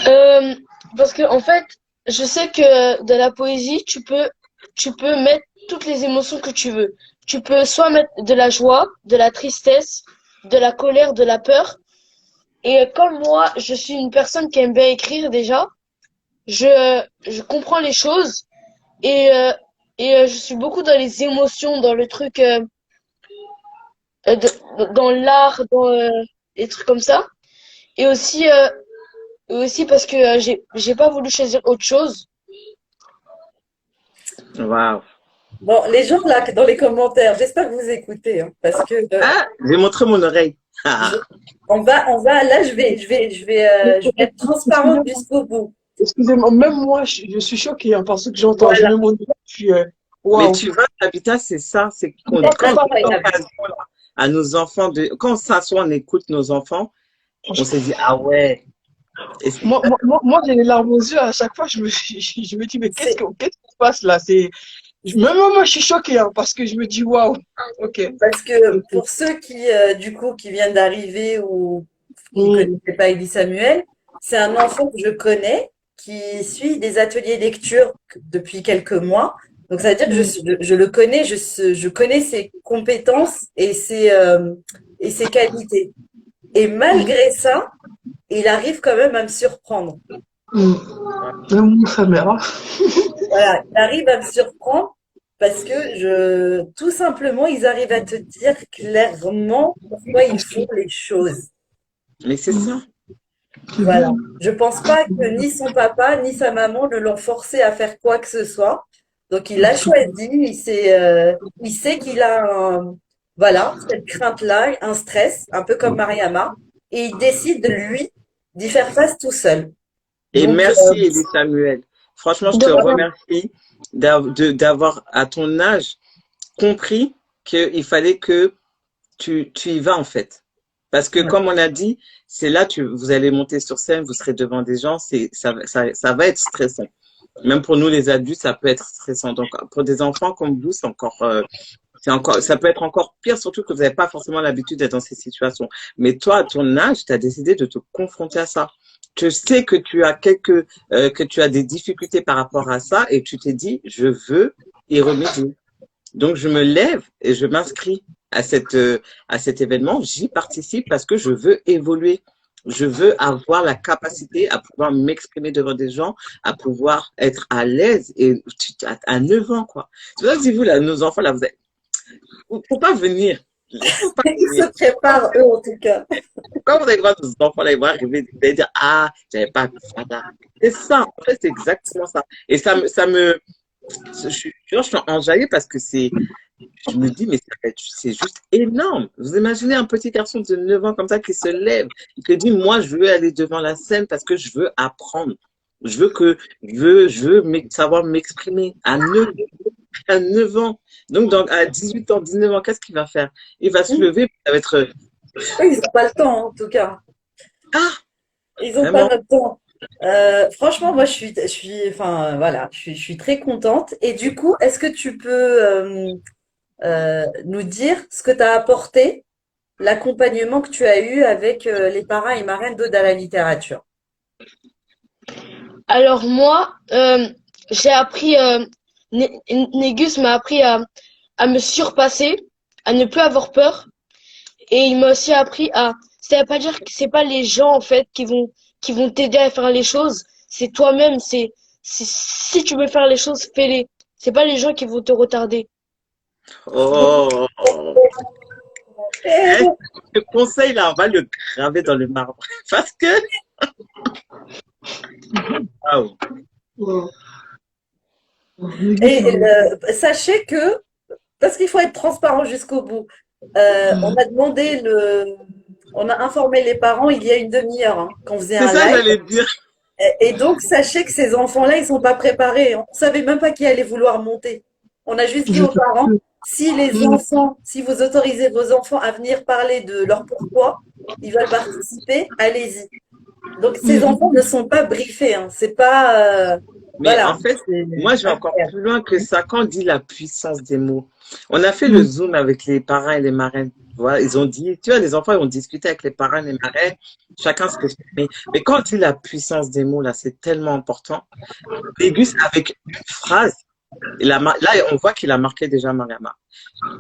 Euh, Parce que en fait, je sais que dans la poésie, tu peux mettre toutes les émotions que tu veux. Tu peux soit mettre de la joie, de la tristesse, de la colère, de la peur. Et comme moi, je suis une personne qui aime bien écrire déjà, je comprends les choses et je suis beaucoup dans les émotions, dans le truc, dans l'art, dans les trucs comme ça. Et aussi parce que j'ai pas voulu choisir autre chose. waouh. Bon, les gens là dans les commentaires, j'espère que vous écoutez, hein, parce que Ah, j'ai montré mon oreille. je- Ah, là, je vais être transparente Excusez-moi, jusqu'au bout. excusez-moi, même moi, je suis choqué hein, par ce que j'entends. Je Voilà. mets mon doigt, je suis mais waouh. tu vois, Habitat, c'est ça, c'est qu'on, Très, très quand on donne pareil, Nabil. l'occasion à nos enfants quand on s'assoit, on écoute nos enfants, on se dit, ah ouais. Et c'est ça. Moi, j'ai les larmes aux yeux à chaque fois. Je me dis, mais C'est qu'est-ce qui se passe là? Même moi, je suis choqué hein, parce que je me dis, waouh. Ok. parce que pour ceux qui, du coup, qui viennent d'arriver ou qui Mm, connaissaient pas Elie Samuel, c'est un enfant que je connais qui suit des ateliers lecture depuis quelques mois. Donc, ça veut dire que mm, je le connais, je connais ses compétences et ses qualités. Et malgré ça, il arrive quand même à me surprendre. mm. Même moi, ça m'est rare. Voilà, il arrive à me surprendre parce que tout simplement, ils arrivent à te dire clairement pourquoi ils font les choses. Mais c'est ça. Voilà. Je pense pas que ni son papa ni sa maman ne l'ont forcé à faire quoi que ce soit. Donc il a choisi, il sait qu'il a voilà, cette crainte-là, un stress, un peu comme Mariama, et il décide de lui d'y faire face tout seul. Et Donc merci, Elie Samuel. Franchement, je De te rien. remercie d'avoir, à ton âge, compris qu'il fallait que tu y vas, en fait. Parce que, ouais. comme on a dit, c'est là, vous allez monter sur scène, vous serez devant des gens, ça va être stressant. Même pour nous, les adultes, ça peut être stressant. Donc, pour des enfants comme vous, ça peut être encore pire, surtout que vous n'avez pas forcément l'habitude d'être dans ces situations. Mais toi, à ton âge, tu as décidé de te confronter à ça. Je sais que que tu as des difficultés par rapport à ça et tu t'es dit, je veux y remédier. Donc, je me lève et je m'inscris à cet événement. J'y participe parce que je veux évoluer. Je veux avoir la capacité à pouvoir m'exprimer devant des gens, à pouvoir être à l'aise et à 9 ans, quoi. C'est pour ça que si vous, là, nos enfants, là, faut pas venir. Faut pas Ils venir. se préparent, eux, en tout cas. Quand vous allez voir nos enfants, là, ils vont arriver, ils vont dire, ah, j'avais pas vu ça là. C'est ça, en fait, c'est exactement ça. Et je suis enjaillée parce que je me dis, mais c'est juste énorme. Vous imaginez un petit garçon de 9 ans comme ça qui se lève, il te dit, moi, je veux aller devant la scène parce que je veux apprendre. Je veux savoir m'exprimer à 9 ans. Donc, à 18 ans, 19 ans, qu'est-ce qu'il va faire? Il va se lever, ça va être, Eux, ils n'ont pas le temps, hein, en tout cas. ah, Ils n'ont pas vraiment. notre temps. Franchement, moi, enfin, voilà, je suis très contente. Et du coup, est-ce que tu peux nous dire ce que t'as apporté, l'accompagnement que tu as eu avec les parrains et marraines d'Aude à la littérature? Alors moi, j'ai appris, Négus m'a appris à me surpasser, à ne plus avoir peur. Et il m'a aussi appris ça veut pas dire que c'est pas les gens en fait qui vont t'aider à faire les choses. C'est toi-même. Si tu veux faire les choses, fais-les. C'est pas les gens qui vont te retarder. Oh, Eh, eh, ce conseil-là, on va le graver dans le marbre. Parce que, waouh. Wow. Et sachez que, parce qu'il faut être transparent jusqu'au bout, on a informé les parents il y a une demi-heure, hein, qu'on faisait C'est un ça que live. j'allais dire. Et donc, sachez que ces enfants-là, ils sont pas préparés. On savait même pas qui allait vouloir monter. On a juste dit aux parents, si vous autorisez vos enfants à venir parler de leur pourquoi, ils veulent participer, allez-y. Donc, ces enfants ne sont pas briefés, hein. C'est pas, Mais voilà. en fait, C'est moi, je vais à encore faire. plus loin que ça. Quand on dit la puissance des mots, on a fait le Zoom avec les parents et les marraines. Voilà, ils ont dit, tu vois, les enfants, ils ont discuté avec les parents et les marraines, chacun ce que c'est. Mais quand on dit la puissance des mots, là, c'est tellement important. Bégus, avec une phrase, là, on voit qu'il a marqué déjà Mariama.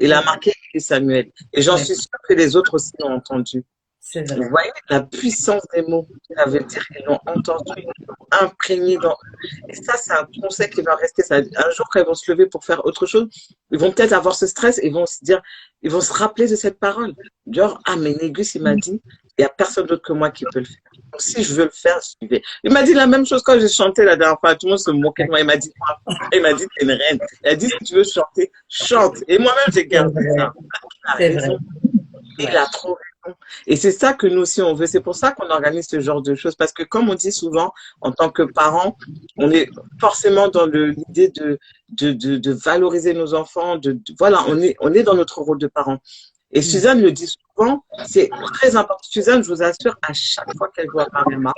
Il a marqué Samuel. Et j'en Ouais, suis sûre que les autres aussi l'ont entendu. c'est Vous vrai. voyez la puissance des mots. Ça veut dire qu'ils l'ont entendu, ils l'ont imprégné dans eux. Et ça, c'est un conseil qui va rester. Un jour, quand ils vont se lever pour faire autre chose, ils vont peut-être avoir ce stress et ils vont se dire, ils vont se rappeler de cette parole. Genre, ah, mais Négus, il m'a dit, il n'y a personne d'autre que moi qui peut le faire. Donc, si je veux le faire, je vais. Il m'a dit la même chose quand j'ai chanté la dernière fois. Tout le monde se moquait de moi. Il m'a dit, t'es une reine. Il a dit, si tu veux chanter, chante. Et moi-même, j'ai C'est gardé vrai. ça. Il a C'est vrai. raison. Il Ouais. a trop raison. Et c'est ça que nous aussi on veut. C'est pour ça qu'on organise ce genre de choses. Parce que comme on dit souvent, en tant que parents, on est forcément dans l'idée de valoriser nos enfants. Voilà, on est dans notre rôle de parents. Et Mm. Suzanne le dit souvent, c'est très important. Suzanne, je vous assure, à chaque fois qu'elle voit Mariama,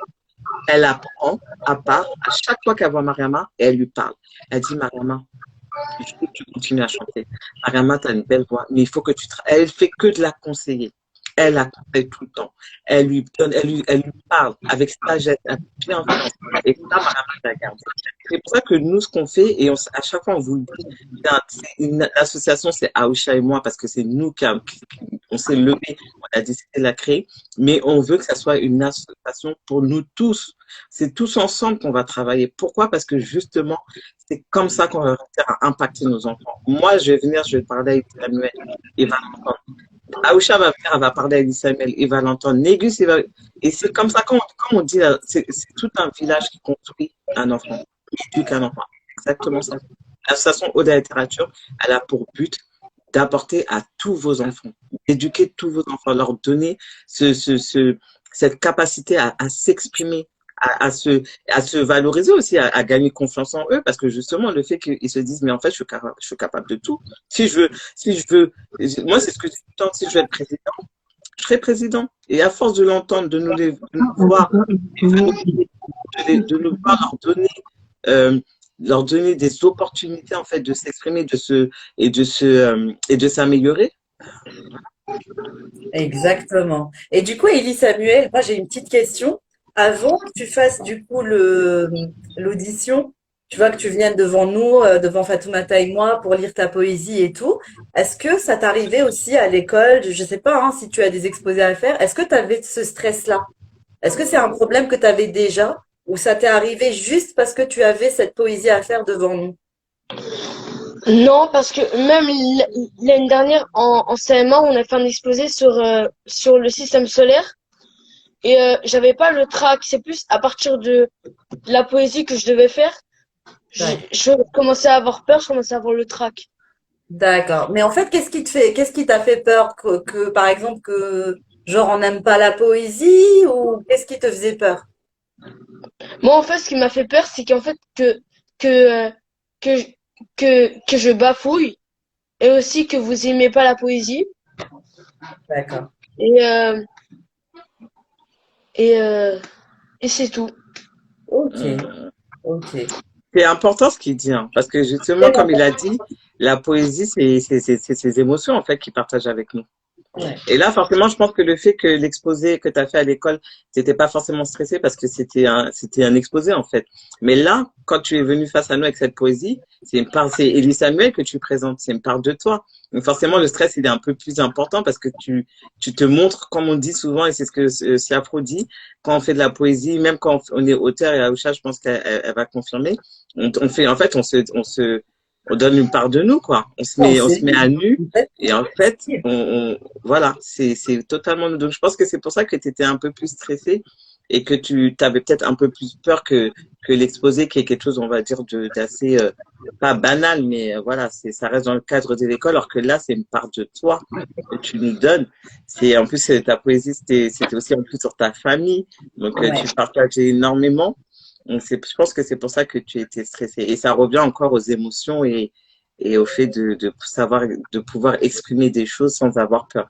elle apprend à part, à chaque fois qu'elle voit Mariama, et elle lui parle. Elle dit, Mariama, il faut que tu continues à chanter. Mariama, tu as une belle voix, mais il faut que elle fait que de la conseiller. Elle la conseille tout le temps. Elle lui donne, elle lui parle avec sagesse, avec bienveillance. Et ça, ma maman la garde. C'est pour ça que nous, ce qu'on fait, et à chaque fois, on vous le dit, c'est une association, c'est Aoucha et moi, parce que c'est nous on s'est levé, on a décidé de la créer, mais on veut que ça soit une association pour nous tous. C'est tous ensemble qu'on va travailler. Pourquoi? Parce que justement, c'est comme ça qu'on va réussir à impacter nos enfants. Moi, je vais venir, je vais parler avec Samuel et Valentin. Aoucha va venir, elle va parler avec Samuel et Valentin. Négus, et c'est comme ça, comme on dit, c'est tout un village qui construit un enfant, qui éduque un enfant. Exactement ça. L'association Aude à la littérature, elle a pour but d'apporter à tous vos enfants, d'éduquer tous vos enfants, leur donner cette capacité à s'exprimer, à se valoriser aussi, à gagner confiance en eux, parce que justement, le fait qu'ils se disent, mais en fait, je suis capable de tout. Si je veux, moi, c'est ce que je dis tout le temps, si je veux être président, je serai président. Et à force de l'entendre, de nous voir, de nous voir leur donner des opportunités, en fait, de s'exprimer, et de s'améliorer. Exactement. Et du coup, Élie Samuel, moi j'ai une petite question. Avant que tu fasses du coup l'audition, tu vois que tu viennes devant nous, devant Fatoumata et moi pour lire ta poésie et tout. Est-ce que ça t'arrivait aussi à l'école, je sais pas hein, si tu as des exposés à faire, est-ce que tu avais ce stress-là? Est-ce que c'est un problème que tu avais déjà ou ça t'est arrivé juste parce que tu avais cette poésie à faire devant nous? Non, parce que même l'année dernière en CM1, on a fait un exposé sur le système solaire et j'avais pas le trac. C'est plus à partir de la poésie que je devais faire, Ouais. je commençais à avoir peur, je commençais à avoir le trac. D'accord. Mais en fait, qu'est-ce qui t'a fait peur par exemple, que genre on n'aime pas la poésie ou qu'est-ce qui te faisait peur? Moi, en fait, ce qui m'a fait peur, c'est qu'en fait que que que je bafouille et aussi que vous aimez pas la poésie D'accord. et et euh, et c'est tout. Ok. Ok. C'est important ce qu'il dit, hein, parce que justement, comme il a dit, la poésie, c'est ses émotions, en fait, qu'il partage avec nous. Ouais. Et là, forcément, je pense que le fait que l'exposé que tu as fait à l'école, t'étais pas forcément stressé parce que c'était un exposé, en fait. Mais là, quand tu es venu face à nous avec cette poésie, c'est Élie Samuel que tu présentes, c'est une part de toi. Donc forcément, le stress, il est un peu plus important parce que tu te montres, comme on dit souvent, et c'est ce que Siafro dit, quand on fait de la poésie, même quand on est auteur, et Aoucha, je pense qu'elle va confirmer, on fait, en fait, on donne une part de nous, quoi. On se met à nu. Et en fait, voilà, c'est totalement nous. Donc, je pense que c'est pour ça que tu étais un peu plus stressé et que tu avais peut-être un peu plus peur que l'exposé, qui est quelque chose, on va dire, d'assez, pas banal, mais voilà, ça reste dans le cadre de l'école, alors que là, c'est une part de toi que tu nous donnes. En plus, ta poésie, c'était aussi en plus sur ta famille. Donc, Ouais. tu partageais énormément. Donc, je pense que c'est pour ça que tu étais stressé. Et ça revient encore aux émotions et au fait de pouvoir exprimer des choses sans avoir peur.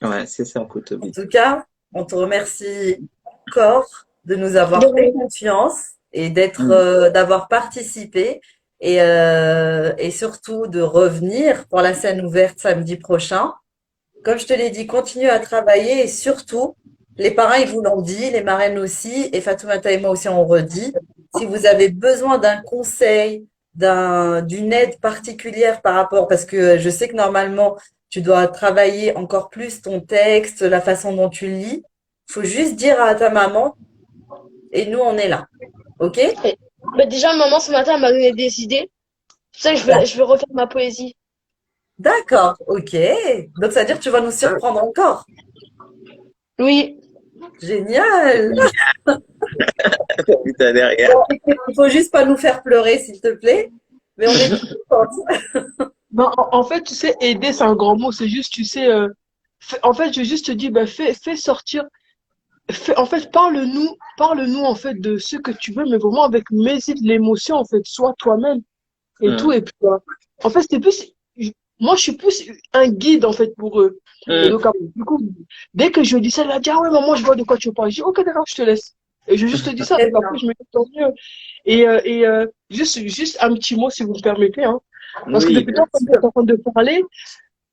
Ouais, c'est ça, En Kotobi. tout cas, on te remercie encore de nous avoir fait confiance et d'avoir participé et surtout de revenir pour la scène ouverte samedi prochain. Comme je te l'ai dit, continue à travailler et surtout, les parents, ils vous l'ont dit, les marraines aussi, et Fatoumata et moi aussi, on redit, si vous avez besoin d'un conseil, d'une aide particulière par rapport, parce que je sais que normalement, tu dois travailler encore plus ton texte, la façon dont tu le lis, faut juste dire à ta maman, et nous, on est là. OK? Bah déjà, maman, ce matin, elle m'a donné des idées. C'est pour ça que je vais refaire ma poésie. D'accord, OK. Donc, ça veut dire que tu vas nous surprendre encore. Oui. Génial! Putain, derrière. Il faut juste pas nous faire pleurer, s'il te plaît. Mais on est contente. Ben, en fait, tu sais, aider, c'est un grand mot. C'est juste, tu sais, en fait, je juste te dis, ben, fais sortir. En fait, parle-nous, en fait, de ce que tu veux, mais vraiment avec l'émotion, en fait, sois toi-même et tout. Et puis, en fait, moi, je suis plus un guide, en fait, pour eux. Et donc, du coup, dès que je dis ça, elle va dire, ah ouais, maman, je vois de quoi tu parles. Je dis, ok, d'accord, je te laisse. Et je juste te dis ça. Très Et après, bien. je me dis, tant mieux. Juste un petit mot, si vous me permettez, hein. Parce que Oui, depuis le temps qu'on est en train de parler,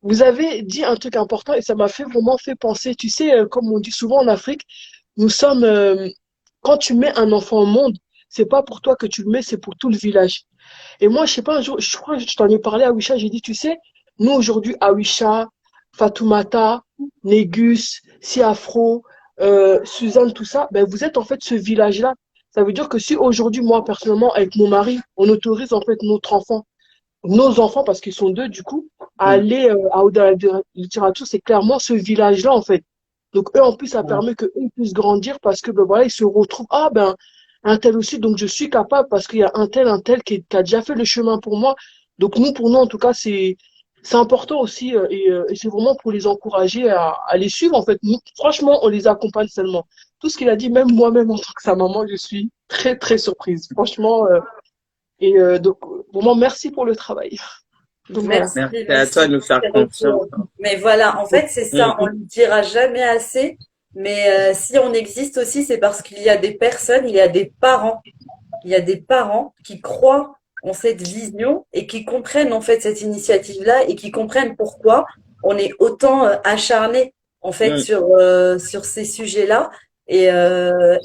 vous avez dit un truc important et ça m'a fait vraiment fait penser. Tu sais, comme on dit souvent en Afrique, nous sommes, quand tu mets un enfant au monde, c'est pas pour toi que tu le mets, c'est pour tout le village. Et moi, je sais pas, un jour, je crois que je t'en ai parlé à Wisha, j'ai dit, tu sais, nous aujourd'hui, à Wisha, Fatoumata, Négus, Siafro, Suzanne, tout ça, ben vous êtes en fait ce village-là. Ça veut dire que si aujourd'hui, moi, personnellement, avec mon mari, on autorise en fait nos enfants, parce qu'ils sont deux du coup, à Mm. aller à au-delà de la littérature, c'est clairement ce village-là en fait. Donc eux en plus ça Ouais. permet que eux puissent grandir parce que ben voilà ils se retrouvent ah ben un tel aussi donc je suis capable parce qu'il y a un tel qui a déjà fait le chemin pour moi. Donc nous pour nous en tout cas c'est important aussi et c'est vraiment pour les encourager à les suivre en fait. Nous, franchement on les accompagne seulement. Tout ce qu'il a dit même moi-même en tant que sa maman je suis très très surprise franchement donc vraiment merci pour le travail. Donc voilà. Merci, Merci à toi merci de nous pour faire ces confiance. retours. Mais voilà, en fait, c'est ça, Mm. on ne le dira jamais assez. Mais si on existe aussi, c'est parce qu'il y a des personnes, il y a des parents. Il y a des parents qui croient en cette vision et qui comprennent en fait cette initiative-là et qui comprennent pourquoi on est autant acharné en fait Mm. sur ces sujets-là et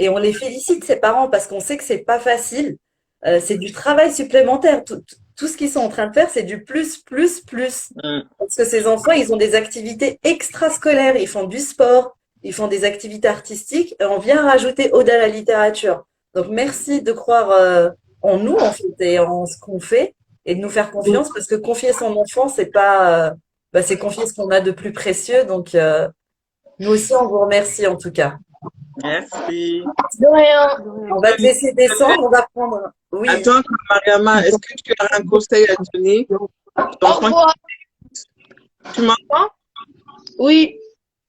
on les félicite ces parents parce qu'on sait que c'est pas facile. C'est du travail supplémentaire. Tout ce qu'ils sont en train de faire, c'est du plus, plus, plus. Mm. Parce que ces enfants, ils ont des activités extrascolaires, ils font du sport, ils font des activités artistiques et on vient rajouter Ode à la littérature. Donc, merci de croire en nous, en fait, et en ce qu'on fait, et de nous faire confiance, parce que confier son enfant, c'est pas, c'est confier ce qu'on a de plus précieux. Donc, nous aussi, on vous remercie, en tout cas. Merci. De rien. On va te laisser descendre, on va prendre. Oui, Attends, Mariama, est-ce que tu as un conseil à donner aux Au enfants? revoir. Tu m'entends? Oui.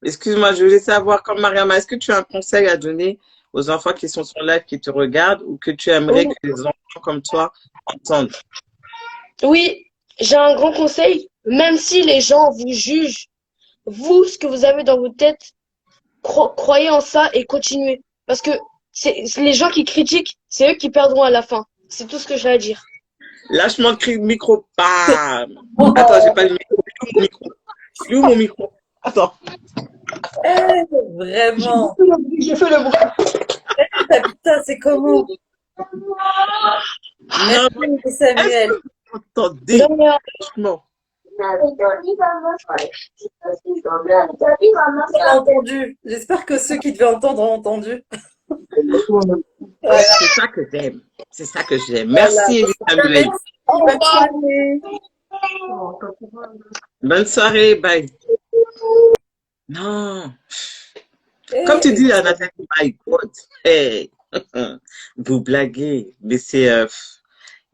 Excuse-moi, je voulais savoir, comme Mariama, est-ce que tu as un conseil à donner aux enfants qui sont sur live, qui te regardent, ou que tu aimerais que les enfants comme toi entendent? Oui, j'ai un grand conseil. Même si les gens vous jugent, vous, ce que vous avez dans votre tête, croyez en ça et continuez. Parce que c'est les gens qui critiquent, c'est eux qui perdront à la fin. C'est tout ce que j'ai à dire. Lâche-moi le micro. Bam! Attends, j'ai pas le micro. Il est où mon micro? Il est où mon micro? Attends. vraiment. J'ai fait le bruit. Putain, c'est comment? Non, mais Merci, est-ce que Samuel. vous entendez? De rien. Franchement. On a entendu. J'espère que ceux qui devaient entendre ont entendu. Voilà, C'est ça que j'aime. C'est ça que j'aime. voilà. Merci, Samuel. Merci. Bonne soirée. Bonne soirée. Bye. Non. Comme tu Eh, dis, Nathalie, my God. Hey. Vous blaguez. Mais c'est.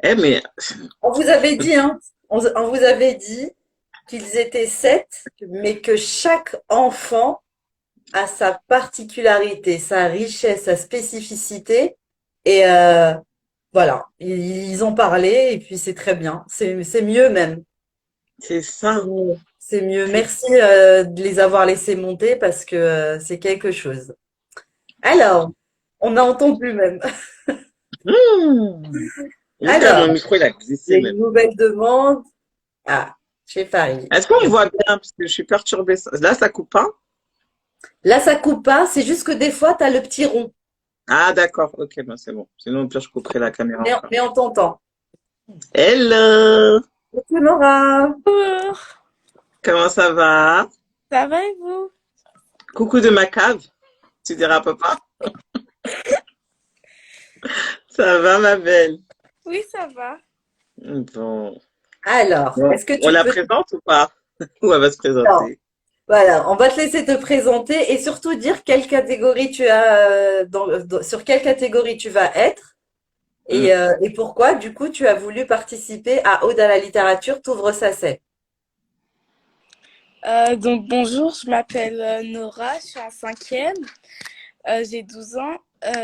Mais. on vous avait dit, hein, on vous avait dit qu'ils étaient 7, mais que chaque enfant a sa particularité, sa richesse, sa spécificité. Et voilà, ils ont parlé et puis c'est très bien. C'est mieux même. C'est ça. C'est mieux. Merci de les avoir laissés monter parce que c'est quelque chose. Alors, on a entendu même. Mmh. Jusqu'à Alors, mon micro, il a il y glissé a même. une nouvelle demande. Ah, chez Farid. Est-ce qu'on me voit bien? Parce que je suis perturbée. Là, ça coupe pas? Là, ça coupe pas, c'est juste que des fois, tu as le petit rond. Ah, d'accord. Ok, ben c'est bon. Sinon, au pire, je couperai la caméra Mais, encore. mais on t'entend. Hello! Coucou Nora. Bonjour, Comment ça va? ça va et vous? Coucou de ma cave. Tu diras à papa? Ça va, ma belle? Oui, ça va. Bon. Alors, Bon. est-ce que On tu la peux... présente ou pas? Ou elle va se Non. présenter? Voilà, on va te laisser te présenter et surtout dire quelle catégorie tu as, sur quelle catégorie tu vas être Hmm. et pourquoi, du coup, tu as voulu participer à Ode à la littérature, t'ouvres ça c'est. Donc bonjour, je m'appelle Nora, je suis en cinquième, j'ai 12 ans,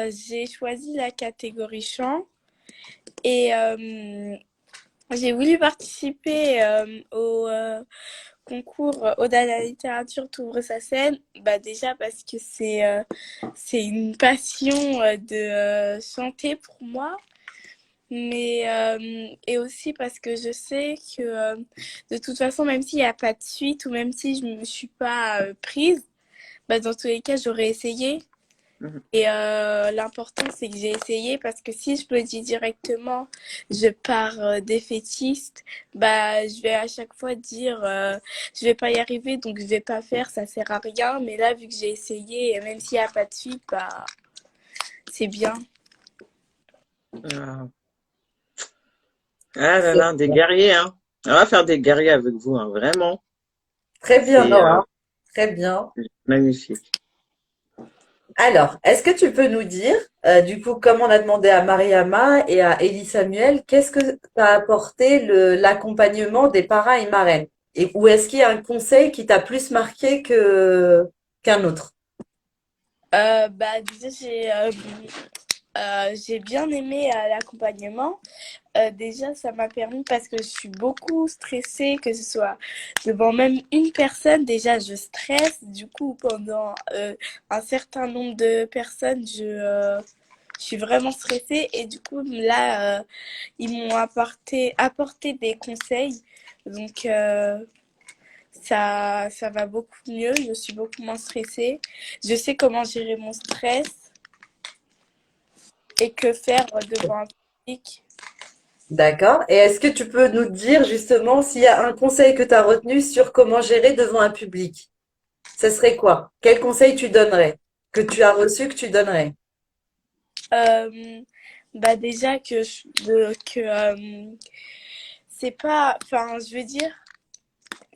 j'ai choisi la catégorie chant et j'ai voulu participer au concours Ode à la littérature, t'ouvres sa scène. Bah déjà parce que c'est une passion de chanter pour moi. Et aussi parce que je sais que de toute façon, même s'il n'y a pas de suite ou même si je ne me suis pas prise, bah, dans tous les cas, j'aurais essayé. Mhm. Et l'important, c'est que j'ai essayé parce que si je me dis directement, je pars défaitiste, bah, je vais à chaque fois dire, je vais pas y arriver, donc je vais pas faire, ça sert à rien. Mais là, vu que j'ai essayé, et même s'il n'y a pas de suite, bah, c'est bien. Ah, ah là C'est là, des guerriers, hein. On va faire des guerriers avec vous, hein, vraiment. très bien, C'est Nora. Très bien. magnifique. Alors, est-ce que tu peux nous dire, du coup, comme on a demandé à Mariama et à Élie Samuel, qu'est-ce que t'a apporté l'accompagnement des parrains et marraines? Et où est-ce qu'il y a un conseil qui t'a plus marqué qu'un autre? Bah, déjà, j'ai bien aimé l'accompagnement. Déjà, ça m'a permis parce que je suis beaucoup stressée, que ce soit devant même une personne. Déjà, je stresse. Du coup, pendant un certain nombre de personnes, je suis vraiment stressée. Et du coup, là, ils m'ont apporté des conseils. Donc, ça va beaucoup mieux. Je suis beaucoup moins stressée. Je sais comment gérer mon stress et que faire devant un public. D'accord. Et est-ce que tu peux nous dire justement s'il y a un conseil que tu as retenu sur comment gérer devant un public? Ce serait quoi? Quel conseil tu donnerais? Que tu as reçu, que tu donnerais? Euh, Bah déjà que c'est pas, enfin je veux dire,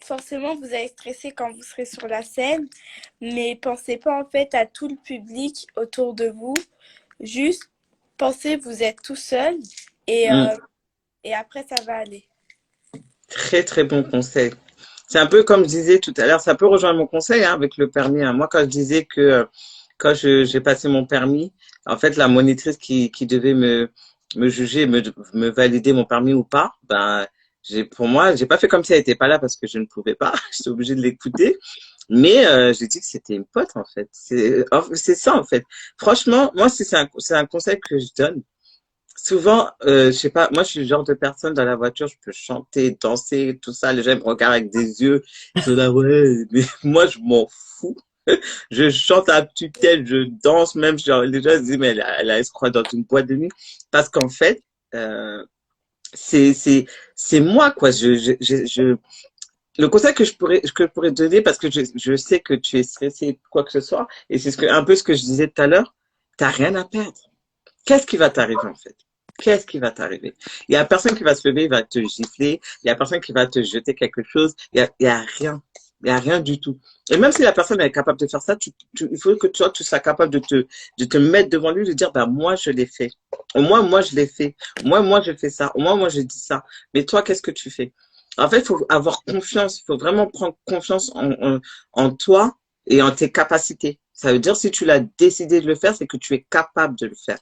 forcément vous allez stresser quand vous serez sur la scène, mais pensez pas en fait à tout le public autour de vous, juste pensez vous êtes tout seul et, Mm. euh, et après ça va aller. Très, très bon conseil. C'est un peu comme je disais tout à l'heure, ça peut rejoindre mon conseil hein, avec le permis, hein. Moi, quand je disais que quand j'ai passé mon permis, en fait, la monitrice qui devait me juger, me valider mon permis ou pas, ben, pour moi, j'ai pas fait comme si elle était pas là parce que je ne pouvais pas. J'étais obligée de l'écouter. Mais j'ai dit que c'était une pote, en fait. C'est ça, en fait. Franchement, moi, c'est un conseil que je donne. Souvent, je sais pas, moi je suis le genre de personne dans la voiture, je peux chanter, danser, tout ça, les gens me regardent avec des yeux, ils sont là, ouais, mais moi je m'en fous. Je chante à tue-tête, je danse même, genre, les gens se disent, mais elle se croit dans une boîte de nuit. Parce qu'en fait, euh, c'est, c'est, c'est moi, quoi. Le conseil que je pourrais te donner, parce que je sais que tu es stressé, quoi que ce soit, et c'est un peu ce que je disais tout à l'heure, t'as rien à perdre. Qu'est-ce qui va t'arriver en fait? Qu'est-ce qui va t'arriver? Il y a personne qui va se lever, il va te gifler. Il y a personne qui va te jeter quelque chose. Il y a rien. Il y a rien du tout. Et même si la personne est capable de faire ça, il faut que toi, tu sois capable de te mettre devant lui, de dire, bah, moi, je l'ai fait. Au moins, moi, je l'ai fait. Moi, je fais ça. Au moins, moi, je dis ça. Mais toi, qu'est-ce que tu fais? En fait, il faut avoir confiance. Il faut vraiment prendre confiance en toi et en tes capacités. Ça veut dire, si tu l'as décidé de le faire, c'est que tu es capable de le faire.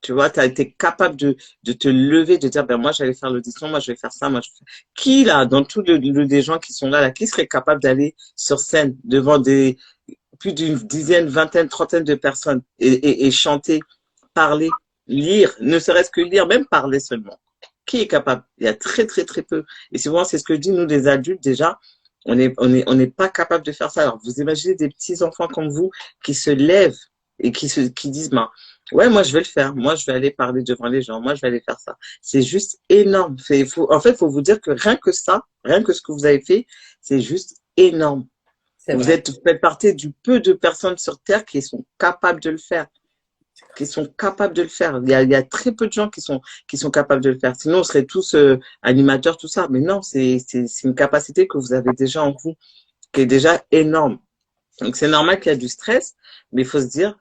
Tu vois, tu as été capable de te lever, de dire, ben moi, j'allais faire l'audition, moi, je vais faire ça, moi, je fais... Qui, là, dans tous des gens qui sont là, qui serait capable d'aller sur scène devant plus d'une dizaine, vingtaine, trentaine de personnes et chanter, parler, lire, ne serait-ce que lire, même parler seulement. Qui est capable? Il y a très, très, très peu. Et souvent, c'est ce que je dis, nous, les adultes, déjà, on n'est pas capable de faire ça. Alors, vous imaginez des petits enfants comme vous qui se lèvent et qui disent, ben, ouais, moi, je vais le faire. Moi, je vais aller parler devant les gens. Moi, je vais aller faire ça. C'est juste énorme. En fait, il faut vous dire que rien que ça, rien que ce que vous avez fait, c'est juste énorme. C'est vrai. Vous faites partie du peu de personnes sur Terre qui sont capables de le faire, qui sont capables de le faire. Il y a très peu de gens qui sont capables de le faire. Sinon, on serait tous animateurs, tout ça. Mais non, c'est une capacité que vous avez déjà en vous, qui est déjà énorme. Donc, c'est normal qu'il y a du stress, mais il faut se dire,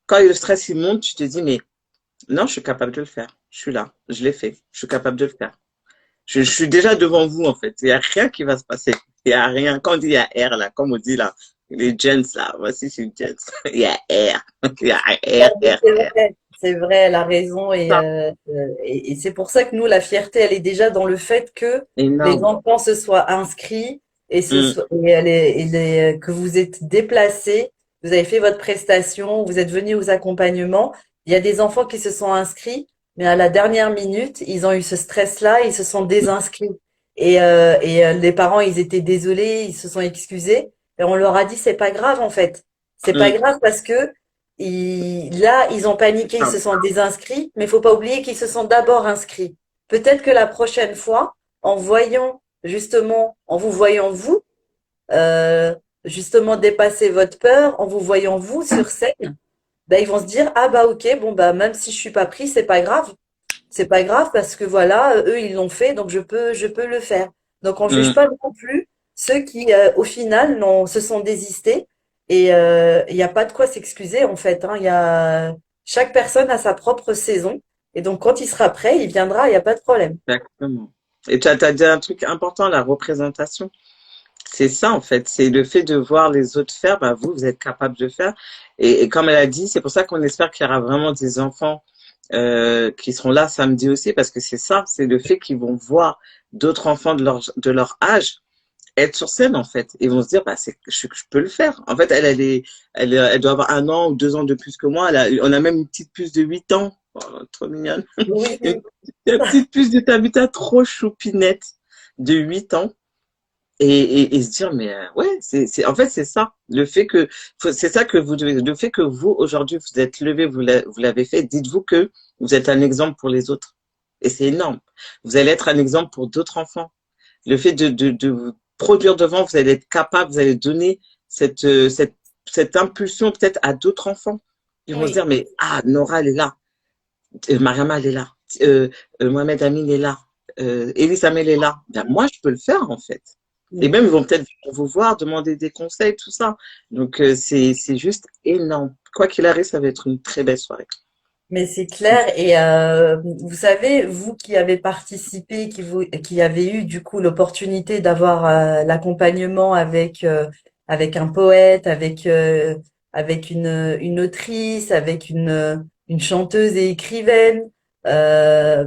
quand le stress il monte, tu te dis, mais non, je suis capable de le faire. Je suis là, je l'ai fait, je suis capable de le faire. Je suis déjà devant vous, en fait. Il n'y a rien qui va se passer. Il n'y a rien. Quand on dit il y a R, là, comme on dit là, les gens, là, voici c'est une gens. Il y a R. Il y a R, R, R. C'est vrai, elle a raison Ça, et c'est pour ça que nous, la fierté, elle est déjà dans le fait que les énorme. enfants se soient inscrits Mm. que vous êtes déplacés, vous avez fait votre prestation, vous êtes venus aux accompagnements. Il y a des enfants qui se sont inscrits, mais à la dernière minute, ils ont eu ce stress-là, ils se sont désinscrits. Les parents, ils étaient désolés, ils se sont excusés, et on leur a dit, c'est pas grave en fait. C'est pas Mm. grave parce que là, ils ont paniqué, ils Ah, se sont désinscrits, mais il faut pas oublier qu'ils se sont d'abord inscrits. Peut-être que la prochaine fois, en voyant justement, en vous voyant vous, euh, justement dépasser votre peur, en vous voyant vous sur scène, ben, ils vont se dire, ah bah ok, bon bah même si je suis pas pris, c'est pas grave. C'est pas grave parce que voilà, eux ils l'ont fait, donc je peux le faire. Donc on juge mm. pas non plus ceux qui au final se sont désistés et il n'y a pas de quoi s'excuser en fait. Hein. Il y a chaque personne a sa propre saison et donc quand il sera prêt, il viendra, il n'y a pas de problème. Exactement. Et tu as dit un truc important, la représentation. C'est ça, en fait. C'est le fait de voir les autres faire, bah, vous êtes capable de faire. Et comme elle a dit, c'est pour ça qu'on espère qu'il y aura vraiment des enfants qui seront là samedi aussi, parce que c'est ça, c'est le fait qu'ils vont voir d'autres enfants de leur âge être sur scène, en fait. Ils vont se dire, bah, je peux le faire. En fait, elle doit avoir 1 an ou 2 ans de plus que moi. On a même une petite puce de 8 ans. Oh, trop mignonne. Oui, Une petite puce de Tabitha trop choupinette de 8 ans. Et se dire, mais ouais, en fait, c'est ça. C'est ça que vous devez, le fait que vous, aujourd'hui, vous êtes levé, vous l'avez fait, dites-vous que vous êtes un exemple pour les autres. Et c'est énorme. Vous allez être un exemple pour d'autres enfants. Le fait de vous produire devant, vous allez être capable, vous allez donner cette impulsion peut-être à d'autres enfants. Ils vont se oui. dire, mais, ah, Nora, elle est là. Mariama, elle est là. Mohamed Amin est là. Elisabeth, elle est là. Ben, moi, je peux le faire, en fait. Et même, ils vont peut-être vous voir, demander des conseils, tout ça. Donc, c'est juste énorme. Quoi qu'il arrive, ça va être une très belle soirée. Mais c'est clair et vous savez, vous qui avez participé, qui avez eu du coup l'opportunité d'avoir l'accompagnement avec un poète, avec une autrice, avec une chanteuse et écrivaine. euh,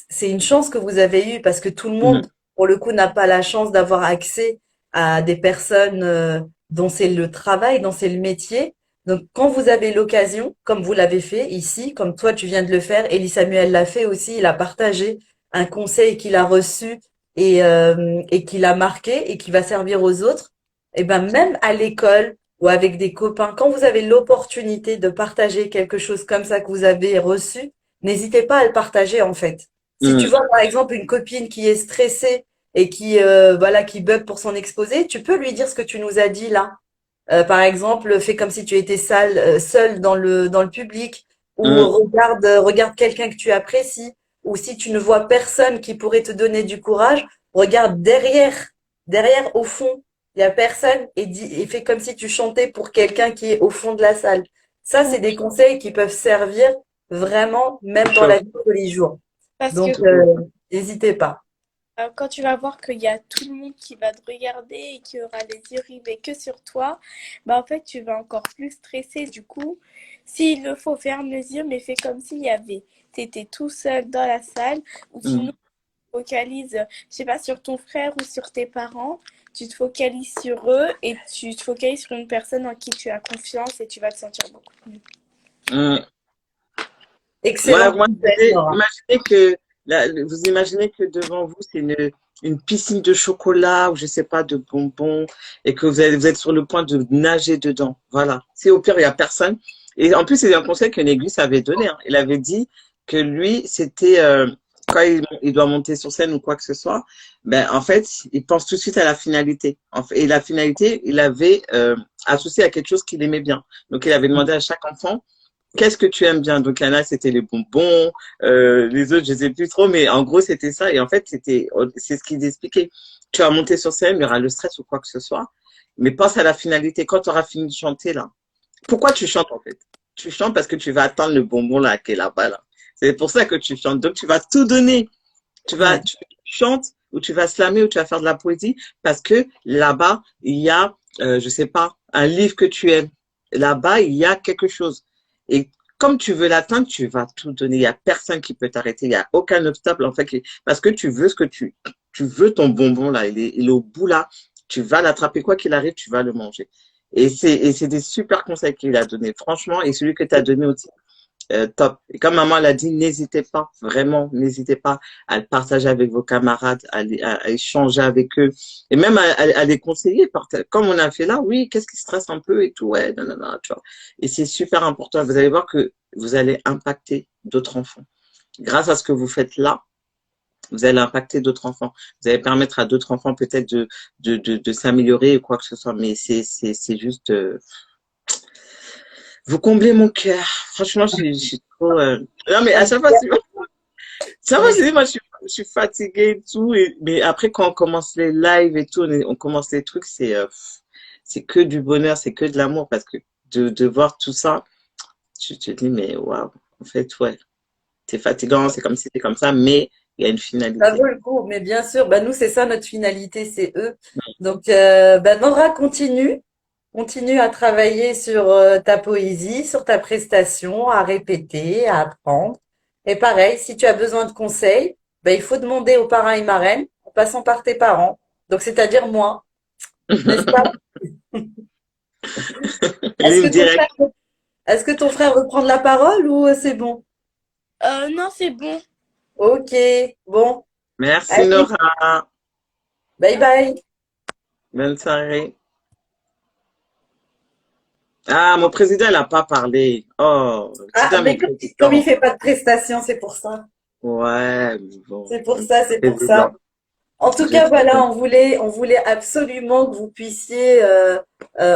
c'est une chance que vous avez eue parce que tout le Mhm. monde, pour le coup, n'a pas la chance d'avoir accès à des personnes dont c'est le travail, dont c'est le métier. Donc, quand vous avez l'occasion, comme vous l'avez fait ici, comme toi tu viens de le faire, Elie Samuel l'a fait aussi, il a partagé un conseil qu'il a reçu et qu'il a marqué et qui va servir aux autres. Et ben même à l'école ou avec des copains, quand vous avez l'opportunité de partager quelque chose comme ça que vous avez reçu, n'hésitez pas à le partager en fait. Si tu Mhm. vois par exemple une copine qui est stressée et qui voilà qui bug pour son exposé, tu peux lui dire ce que tu nous as dit là. Par exemple, fais comme si tu étais seul dans le public, ou Mhm. regarde quelqu'un que tu apprécies, ou si tu ne vois personne qui pourrait te donner du courage, regarde derrière au fond, il y a personne et fais comme si tu chantais pour quelqu'un qui est au fond de la salle. Ça, c'est des conseils qui peuvent servir vraiment même dans la Chaud. vie de tous les jours. Parce que Donc, n'hésitez pas. quand tu vas voir qu'il y a tout le monde qui va te regarder et qui aura les yeux rivés que sur toi, bah en fait tu vas encore plus stresser. Du coup, s'il le faut, ferme les yeux, mais fais comme s'il y avait, t'étais tout seul dans la salle, ou sinon Mhm. focalise, je sais pas, sur ton frère ou sur tes parents. Tu te focalises sur eux et tu te focalises sur une personne en qui tu as confiance et tu vas te sentir beaucoup mieux. Mhm. Excellent Moi, conseil, Nora. vous imaginez que devant vous, c'est une piscine de chocolat ou je sais pas, de bonbons et que vous êtes sur le point de nager dedans. Voilà. Si au pire, il y a personne. Et en plus, c'est un conseil que l'église avait donné. Hein. Il avait dit que lui, c'était, quand il doit monter sur scène ou quoi que ce soit, ben, en fait, il pense tout de suite à la finalité. Et la finalité, il avait, associé à quelque chose qu'il aimait bien. Donc, il avait demandé à chaque enfant qu'est-ce que tu aimes bien? Donc, il y en a, c'était les bonbons, les autres, je sais plus trop, mais en gros, c'était ça. Et en fait, c'est ce qu'ils expliquaient. Tu vas monter sur scène, il y aura le stress ou quoi que ce soit, mais pense à la finalité. Quand tu auras fini de chanter, là. Pourquoi tu chantes, en fait? Tu chantes parce que tu vas attendre le bonbon, là, qui est là-bas, là. C'est pour ça que tu chantes. Donc, tu vas tout donner. Ouais. Tu chantes, ou tu vas slammer, ou tu vas faire de la poésie, parce que là-bas, il y a, je sais pas, un livre que tu aimes. Là-bas, il y a quelque chose. Et comme tu veux l'atteindre, tu vas tout donner. Il n'y a personne qui peut t'arrêter. Il n'y a aucun obstacle, en fait, parce que tu veux tu veux ton bonbon, là. Il est au bout, là. Tu vas l'attraper. Quoi qu'il arrive, tu vas le manger. Et c'est des super conseils qu'il a donné, franchement. Et celui que tu as donné aussi, top. Et comme maman l'a dit, n'hésitez pas, vraiment, n'hésitez pas à le partager avec vos camarades, à échanger avec eux, et même à les conseiller. Comme on a fait là, oui, qu'est-ce qui stresse un peu et tout, ouais, non, non, non, tu vois. Et c'est super important. Vous allez voir que vous allez impacter d'autres enfants. Grâce à ce que vous faites là, vous allez impacter d'autres enfants. Vous allez permettre à d'autres enfants peut-être de s'améliorer ou quoi que ce soit. Mais c'est juste, vous comblez mon cœur. Franchement, je suis trop, non, mais à chaque fois, ça va, moi, je suis fatiguée et tout. Mais après, quand on commence les lives et tout, on commence les trucs, c'est que du bonheur, c'est que de l'amour parce que de voir tout ça, tu te dis, mais waouh, en fait, ouais, c'est fatigant, c'est comme si c'était comme ça, mais il y a une Ça finalité. vaut le coup, mais bien sûr, bah nous c'est ça notre finalité, c'est eux. Donc bah Nora continue à travailler sur ta poésie, sur ta prestation, à répéter, à apprendre. Et pareil, si tu as besoin de conseils, bah il faut demander aux parrains et marraines en passant par tes parents. Donc c'est-à-dire moi, n'est-ce pas? Est-ce que Ligne ton directe. frère, est-ce que ton frère veut prendre la parole ou c'est bon? Non, c'est bon. Ok, bon, Merci, allez, Nora. bye bye. Bonne soirée. Ah, mon président, il n'a pas parlé. Oh, dites Ah, à mon mais comme il président. fait pas de prestation, c'est pour ça. Ouais, mais bon, C'est pour ça, c'est pour ça. président. En tout Je cas, sais. voilà, on voulait absolument que vous puissiez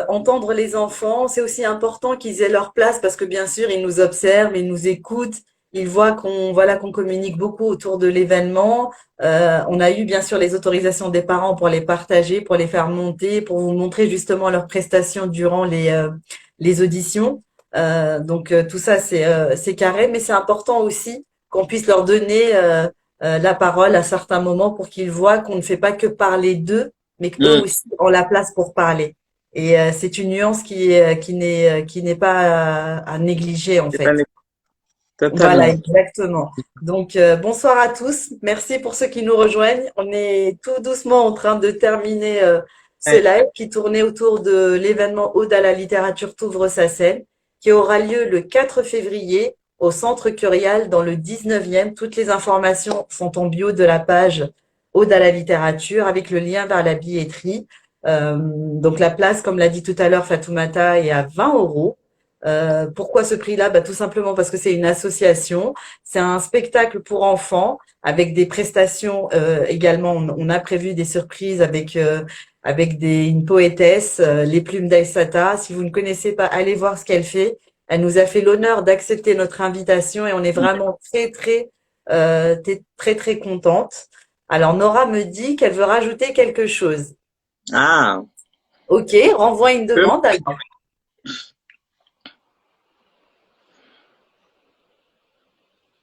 entendre les enfants. C'est aussi important qu'ils aient leur place parce que bien sûr, ils nous observent, ils nous écoutent, ils voient qu'on communique beaucoup autour de l'événement. On a eu bien sûr les autorisations des parents pour les partager, pour les faire monter, pour vous montrer justement leurs prestations durant les auditions. Donc tout ça, c'est carré, mais c'est important aussi qu'on puisse leur donner la parole à certains moments pour qu'ils voient qu'on ne fait pas que parler d'eux, mais qu'eux Hmm, aussi ont la place pour parler. Et c'est une nuance qui n'est pas à négliger en c'est pas fait. Voilà, totalement. exactement. Donc bonsoir à tous. Merci pour ceux qui nous rejoignent. On est tout doucement en train de terminer ce Ouais. live qui tournait autour de l'événement Ode à la littérature t'ouvre sa scène, qui aura lieu le 4 février au Centre Curial dans le 19e. Toutes les informations sont en bio de la page Ode à la littérature avec le lien vers la billetterie. Donc la place, comme l'a dit tout à l'heure Fatoumata, est à 20 euros. Pourquoi ce prix-là? Bah, tout simplement parce que c'est une association, c'est un spectacle pour enfants avec des prestations également. On a prévu des surprises avec une poétesse, les plumes d'Aïssata. Si vous ne connaissez pas, allez voir ce qu'elle fait. Elle nous a fait l'honneur d'accepter notre invitation et on est vraiment très très contente. Alors Nora me dit qu'elle veut rajouter quelque chose. Ah, Ok, renvoie une peu- demande alors.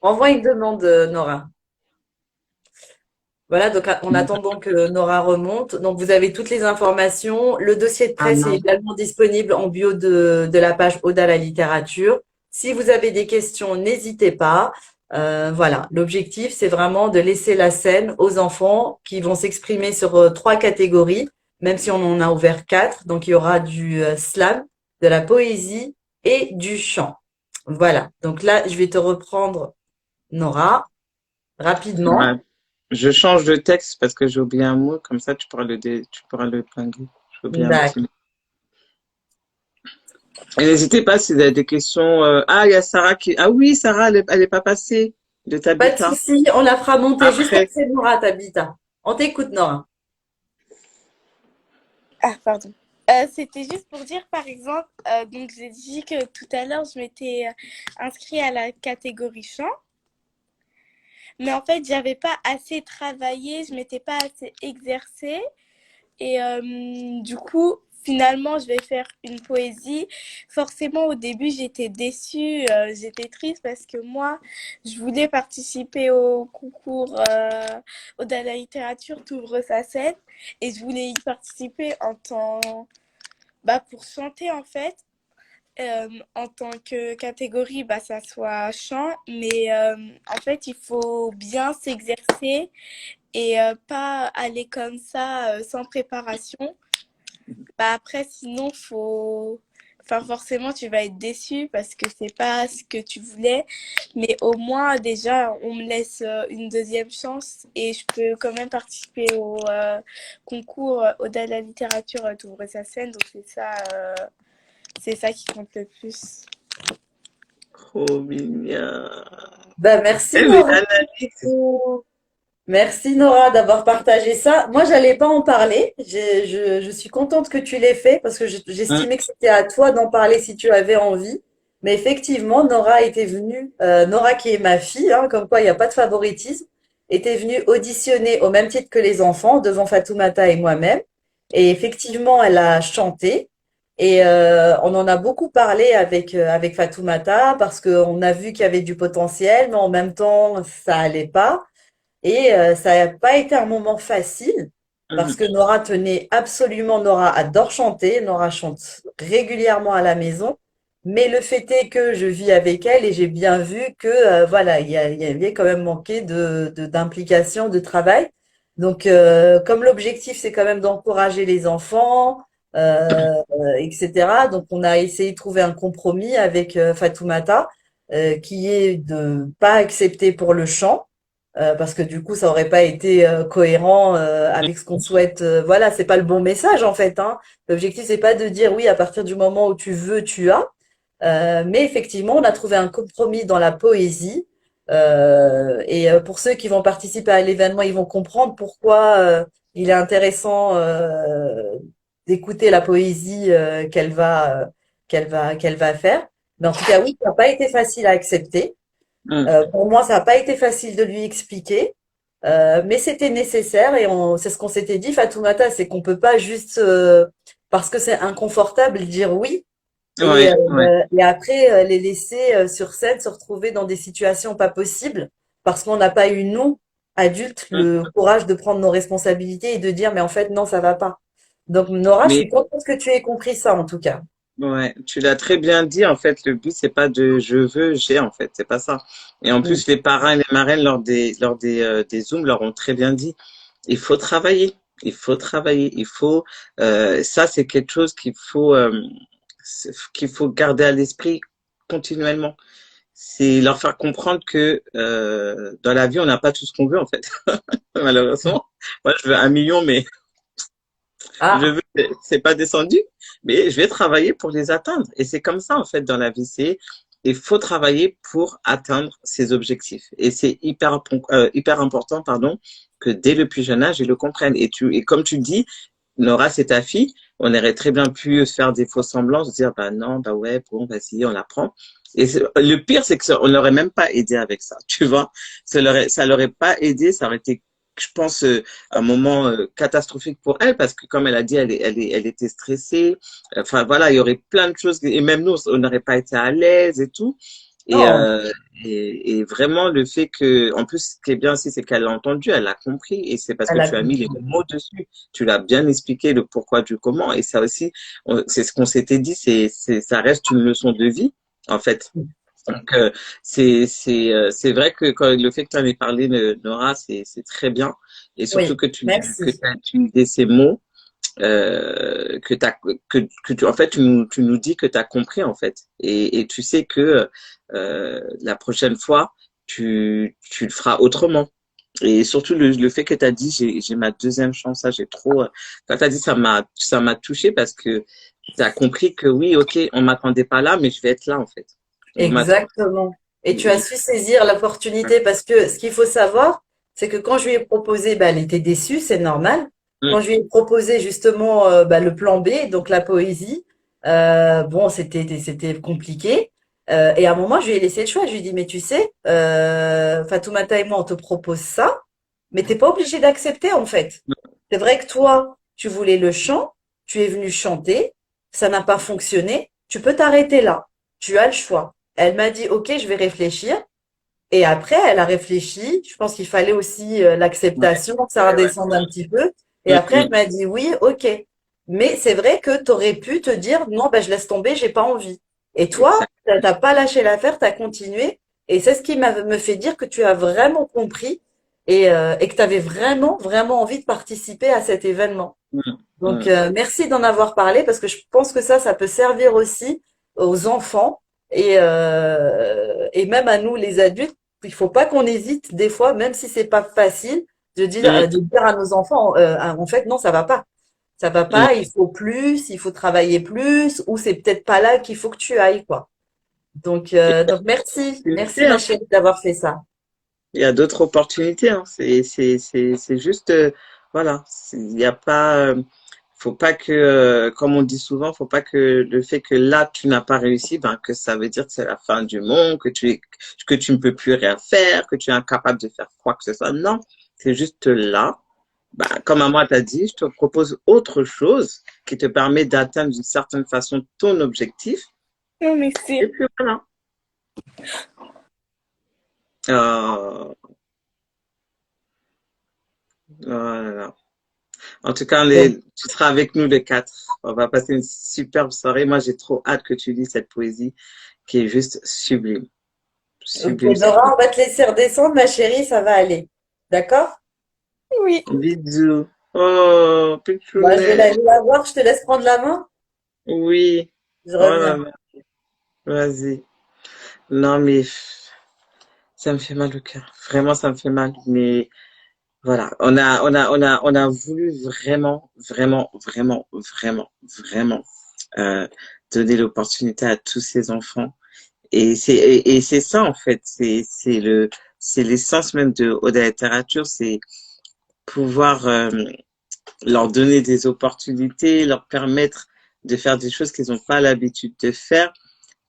Renvoie une demande, Nora. Voilà, donc en attendant que Nora remonte, donc vous avez toutes les informations. Le dossier de ah presse est non. également disponible en bio de la page Oda la littérature. Si vous avez des questions, n'hésitez pas. Voilà, l'objectif, c'est vraiment de laisser la scène aux enfants qui vont s'exprimer sur trois catégories, même si on en a ouvert quatre. Donc il y aura du slam, de la poésie et du chant. Voilà, donc là, je vais te reprendre, Nora, rapidement. Ouais. Je change de texte parce que j'ai oublié un mot, comme ça tu pourras le épingler. J'ai oublié un petit D'accord. mot. Et n'hésitez pas si vous avez des questions. Ah, il y a Sarah qui. Ah oui, Sarah, elle est pas passée de Pas de Tabitha. souci, on la fera monter juste Après. après Nora, Tabitha. On t'écoute, Nora. Ah, pardon. C'était juste pour dire, par exemple, donc j'ai dit que tout à l'heure, je m'étais inscrite à la catégorie chant, mais en fait, j'avais pas assez travaillé, je m'étais pas assez exercée. Et du coup, finalement, je vais faire une poésie. Forcément, au début, j'étais déçue, j'étais triste parce que moi, je voulais participer au concours de la littérature t'ouvre sa scène et je voulais y participer en tant, bah, pour chanter en fait. En tant que catégorie, bah, ça soit chant, mais en fait, il faut bien s'exercer et pas aller comme ça sans préparation. Bah après, sinon, enfin, forcément, tu vas être déçu parce que c'est pas ce que tu voulais. Mais au moins, déjà, on me laisse une deuxième chance et je peux quand même participer au concours Au-delà de la littérature d'ouvrir sa scène. Donc, c'est ça qui compte le plus. Trop mignon. Ben, merci Eh, mais Nora. analyse. Merci Nora d'avoir partagé ça. Moi, j'allais pas en parler. Je suis contente que tu l'aies fait parce que Hum, j'estimais que c'était à toi d'en parler si tu avais envie. Mais effectivement, Nora était venue, Nora qui est ma fille, hein, comme quoi il n'y a pas de favoritisme, était venue auditionner au même titre que les enfants devant Fatoumata et moi-même. Et effectivement, elle a chanté. Et on en a beaucoup parlé avec Fatoumata parce qu'on a vu qu'il y avait du potentiel, mais en même temps, ça allait pas. Et ça n'a pas été un moment facile parce hum, que Nora tenait absolument, Nora adore chanter, Nora chante régulièrement à la maison, mais le fait est que je vis avec elle et j'ai bien vu que voilà, il y avait quand même manqué d'implication, de travail. Donc, comme l'objectif c'est quand même d'encourager les enfants, etc. Donc, on a essayé de trouver un compromis avec Fatoumata, qui est de pas accepter pour le chant parce que du coup, ça aurait pas été cohérent avec ce qu'on souhaite. Voilà, c'est pas le bon message en fait, hein. L'objectif, c'est pas de dire oui, à partir du moment où tu veux, tu as. Mais effectivement, on a trouvé un compromis dans la poésie. Et pour ceux qui vont participer à l'événement, ils vont comprendre pourquoi il est intéressant d'écouter la poésie qu'elle va faire. Mais en tout cas, oui, ça n'a pas été facile à accepter. hum. Pour moi, ça n'a pas été facile de lui expliquer, mais c'était nécessaire et c'est ce qu'on s'était dit, Fatoumata, c'est qu'on peut pas juste parce que c'est inconfortable dire oui Ouais, ouais. et après les laisser sur scène se retrouver dans des situations pas possibles parce qu'on n'a pas eu nous adultes Hum. le courage de prendre nos responsabilités et de dire mais en fait non ça va pas. Donc Nora, je suis Mais contente que tu aies compris ça en tout cas. ouais, tu l'as très bien dit. En fait, le but c'est pas de je veux, j'ai en fait, c'est pas ça. Et en Mm. plus, les parrains et les marraines lors des zooms leur ont très bien dit. Il faut travailler. Il faut travailler. Il faut. Ça, c'est quelque chose qu'il faut garder à l'esprit continuellement. C'est leur faire comprendre que dans la vie, on n'a pas tout ce qu'on veut en fait. Malheureusement, moi, je veux 1 million, mais je Ah, veux, c'est pas descendu, mais je vais travailler pour les atteindre. Et c'est comme ça, en fait, dans la vie. Il faut travailler pour atteindre ses objectifs. Et c'est hyper important, pardon, que dès le plus jeune âge, ils le comprennent. Et comme tu dis, Nora, c'est ta fille. On aurait très bien pu faire des faux semblants, se dire, bah non, bah ouais, bon, vas-y, on la prend. Et le pire, c'est que on l'aurait même pas aidé avec ça, tu vois. Ça l'aurait pas aidé, ça aurait été, je pense, un moment catastrophique pour elle parce que comme elle a dit, elle était stressée. Enfin voilà, il y aurait plein de choses et même nous, on n'aurait pas été à l'aise et tout. Et, non, euh, et vraiment le fait que, en plus, ce qui est bien aussi, c'est qu'elle l'a entendu, elle a compris et c'est parce que elle a tu as mis compris. les mots dessus. Tu l'as bien expliqué le pourquoi du comment et ça aussi, c'est ce qu'on s'était dit, ça reste une leçon de vie en fait. Donc, c'est vrai que le fait que tu en aies parlé, Nora, c'est très bien. Et surtout Oui, que tu merci. as utilisé ces mots, que t'as, en fait, tu nous dis que tu as compris, en fait. Et tu sais que la prochaine fois, tu le feras autrement. Et surtout le fait que tu as dit, j'ai ma deuxième chance, ça, j'ai trop. Quand tu as dit, ça m'a touché parce que tu as compris que oui, ok, on m'attendait pas là, mais je vais être là, en fait. On m'attend. Exactement. Et tu as su saisir l'opportunité parce que ce qu'il faut savoir, c'est que quand je lui ai proposé, bah, elle était déçue, c'est normal. Quand je lui ai proposé justement bah, le plan B, donc la poésie, bon, c'était compliqué. Et à un moment, je lui ai laissé le choix. Je lui ai dit, mais tu sais, Fatoumata et moi, on te propose ça, mais t'es pas obligé d'accepter en fait. C'est vrai que toi, tu voulais le chant, tu es venu chanter, ça n'a pas fonctionné, tu peux t'arrêter là. Tu as le choix. Elle m'a dit, OK, je vais réfléchir. Et après, elle a réfléchi. Je pense qu'il fallait aussi Ouais, l'acceptation, que ça ouais, ouais. redescende un petit peu. Et Mm, après, elle mm. m'a dit, oui, OK. Mais c'est vrai que tu aurais pu te dire, non, ben, je laisse tomber, j'ai pas envie. Et toi, Exact. t'as pas lâché l'affaire, tu as continué. Et c'est ce qui me fait dire que tu as vraiment compris et que tu avais vraiment, vraiment envie de participer à cet événement. Mm, Donc, mm. merci d'en avoir parlé parce que je pense que ça peut servir aussi aux enfants et même à nous, les adultes. Il faut pas qu'on hésite des fois, même si c'est pas facile, Mm. de dire à nos enfants, en fait, non, ça va pas. Ça va Ouais. pas, il faut plus, il faut travailler plus, ou c'est peut-être pas là qu'il faut que tu ailles, quoi. Il y a Donc d'autres merci opportunités, ma hein. chérie d'avoir fait ça. Il y a d'autres opportunités, hein. C'est juste, voilà. Il n'y a pas, faut pas que, comme on dit souvent, faut pas que le fait que là tu n'as pas réussi, ben que ça veut dire que c'est la fin du monde, que tu ne peux plus rien faire, que tu es incapable de faire quoi que ce soit. Non, c'est juste là. Ben, comme maman t'a dit, je te propose autre chose qui te permet d'atteindre d'une certaine façon ton objectif. Non, mais Et c'est puis voilà. Euh, voilà. En tout cas, Donc, tu seras avec nous les quatre. On va passer une superbe soirée. Moi, j'ai trop hâte que tu lis cette poésie qui est juste sublime. ok, Sublime, Dora, sublime. on va te laisser redescendre, ma chérie, ça va aller. D'accord? oui. Bisous. Oh, Bah, pitchounet. je vais la voir, je te laisse prendre la main. Oui. Je Oh là reviens. là. Vas-y. Non, mais ça me fait mal au cœur. Vraiment, ça me fait mal. Mais voilà. On a voulu vraiment, vraiment, vraiment, vraiment, vraiment, euh, donner l'opportunité à tous ces enfants. Et c'est ça, en fait. C'est l'essence même de Ode à la littérature. C'est pouvoir, leur donner des opportunités, leur permettre de faire des choses qu'ils n'ont pas l'habitude de faire,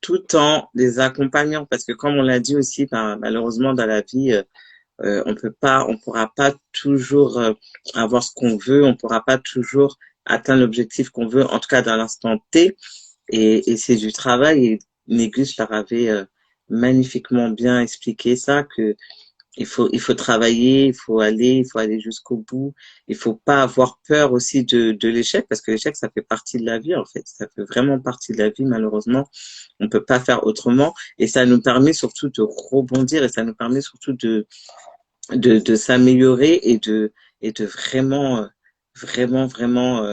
tout en les accompagnant. Parce que comme on l'a dit aussi, ben, malheureusement dans la vie, on pourra pas toujours avoir ce qu'on veut, on pourra pas toujours atteindre l'objectif qu'on veut, en tout cas dans l'instant T. Et c'est du travail. Et Négus leur avait magnifiquement bien expliqué ça, que il faut travailler, il faut aller jusqu'au bout. Il faut pas avoir peur aussi de l'échec, parce que l'échec, ça fait partie de la vie, en fait. Ça fait vraiment partie de la vie, malheureusement. On peut pas faire autrement. Et ça nous permet surtout de rebondir et ça nous permet surtout de s'améliorer et de vraiment, vraiment,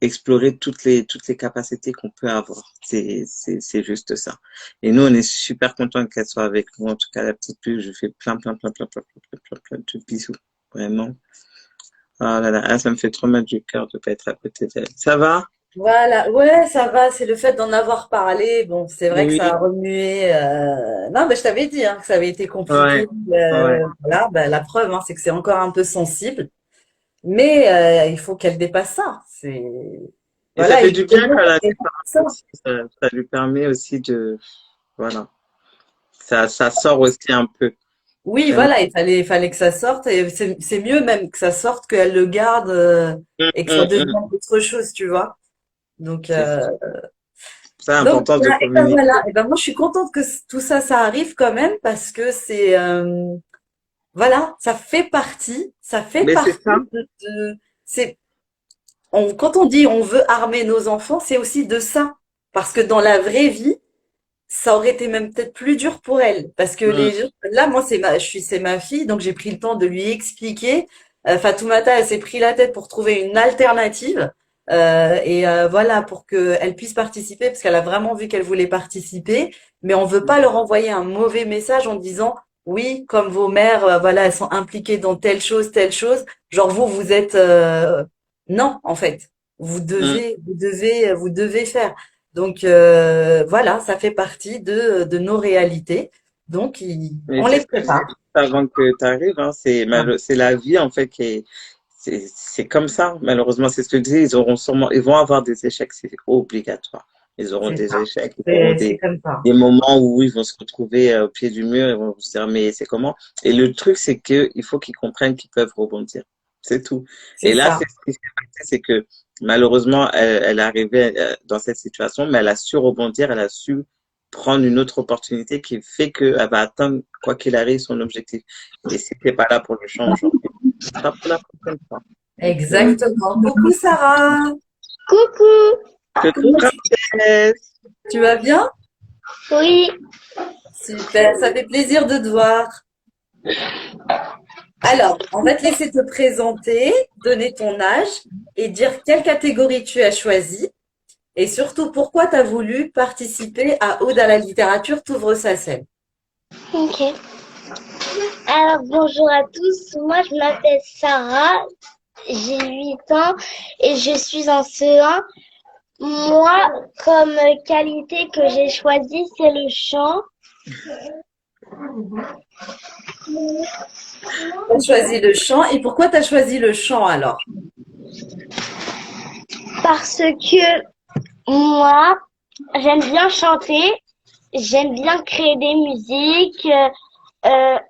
explorer toutes les capacités qu'on peut avoir. C'est juste ça. Et nous, on est super contents qu'elle soit avec nous. En tout cas, la petite puce, je fais plein de bisous. Vraiment. Oh là là, ah, ça me fait trop mal du cœur de pas être à côté d'elle. Ça va? Voilà, ouais, ça va, c'est le fait d'en avoir parlé. Bon, c'est vrai que ça a Oui, remué. Non, mais je t'avais dit hein, que ça avait été compliqué. ouais, ouais. Voilà, bah, la preuve, hein, c'est que c'est encore un peu sensible. Mais il faut qu'elle dépasse ça. Et ça Voilà, fait il du faut bien bien quand elle a qu'elle ses dépasse parents ça. aussi. Ça lui permet aussi de, voilà. Ça sort aussi un peu. Oui, Vraiment. voilà, fallait que ça sorte. Et c'est mieux même que ça sorte qu'elle le garde et que ça Hum. devienne autre chose, tu vois. Donc, C'est euh, ça, donc l'importance de voilà, et ben communiquer. voilà. Et ben moi, je suis contente que tout ça, ça arrive quand même parce que voilà, ça fait Mais c'est partie ça. c'est, quand on dit on veut armer nos enfants, c'est aussi de ça. Parce que dans la vraie vie, ça aurait été même peut-être plus dur pour elle. Parce que Hum, là, moi, c'est ma fille, donc j'ai pris le temps de lui expliquer. Fatoumata, elle s'est pris la tête pour trouver une alternative. Voilà, pour qu'elle puisse participer, parce qu'elle a vraiment vu qu'elle voulait participer. Mais on veut pas leur envoyer un mauvais message en disant, oui, comme vos mères, voilà, elles sont impliquées dans telle chose. Genre vous êtes, non, en fait. hum. Vous devez faire. Donc voilà, ça fait partie de nos réalités. Donc Mais on c'est les ce que je disais prépare. juste avant que tu arrives, hein, c'est la vie en fait qui est, c'est comme ça. Malheureusement, c'est ce que je disais, ils vont avoir des échecs, c'est obligatoire. Ils auront C'est des ça. échecs, ils auront C'est comme ça. des moments où ils vont se retrouver au pied du mur, ils vont se dire mais c'est comment? Et le truc, c'est que il faut qu'ils comprennent qu'ils peuvent rebondir. C'est tout. C'est Et là, ça. c'est ce qui s'est passé, c'est que malheureusement, elle est arrivée dans cette situation, mais elle a su rebondir, elle a su prendre une autre opportunité qui fait qu'elle va atteindre, quoi qu'il arrive, son objectif. Et si t'es pas là pour le champ aujourd'hui, ce sera pour la prochaine fois. Donc, Exactement. Coucou Sarah. Coucou. coucou princesse. Tu vas bien? Oui. Super. Ça fait plaisir de te voir. Alors, on va te laisser te présenter, donner ton âge et dire quelle catégorie tu as choisi et surtout pourquoi tu as voulu participer à Aude à la littérature, t'ouvre sa scène. Ok. Alors, bonjour à tous. Moi, je m'appelle Sarah. J'ai 8 ans et je suis en CE1. Moi, comme qualité que j'ai choisie, c'est le chant. Tu as choisi le chant et pourquoi tu as choisi le chant alors? Parce que moi, j'aime bien chanter, j'aime bien créer des musiques,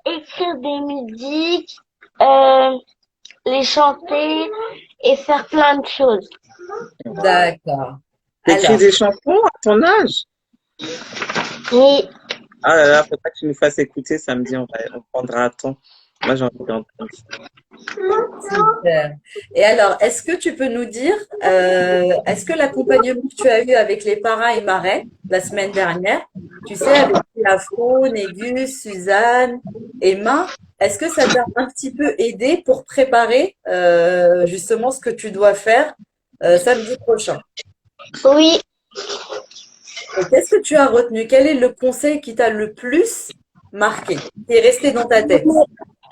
écrire des musiques, euh, les chanter et faire plein de choses. D'accord. T'écris Alors, des chansons à ton âge? Et Ah là là, faut pas que tu nous fasses écouter samedi, on prendra à temps. Moi, j'ai envie d'entendre ça. super. Et alors, est-ce que tu peux nous dire, est-ce que l'accompagnement que tu as eu avec les parrains et marraines la semaine dernière, tu sais, avec Afro, Négus, Suzanne, Emma, est-ce que ça t'a un petit peu aidé pour préparer justement ce que tu dois faire samedi prochain? oui, Et qu'est-ce que tu as retenu? Quel est le conseil qui t'a le plus marqué, qui est resté dans ta tête?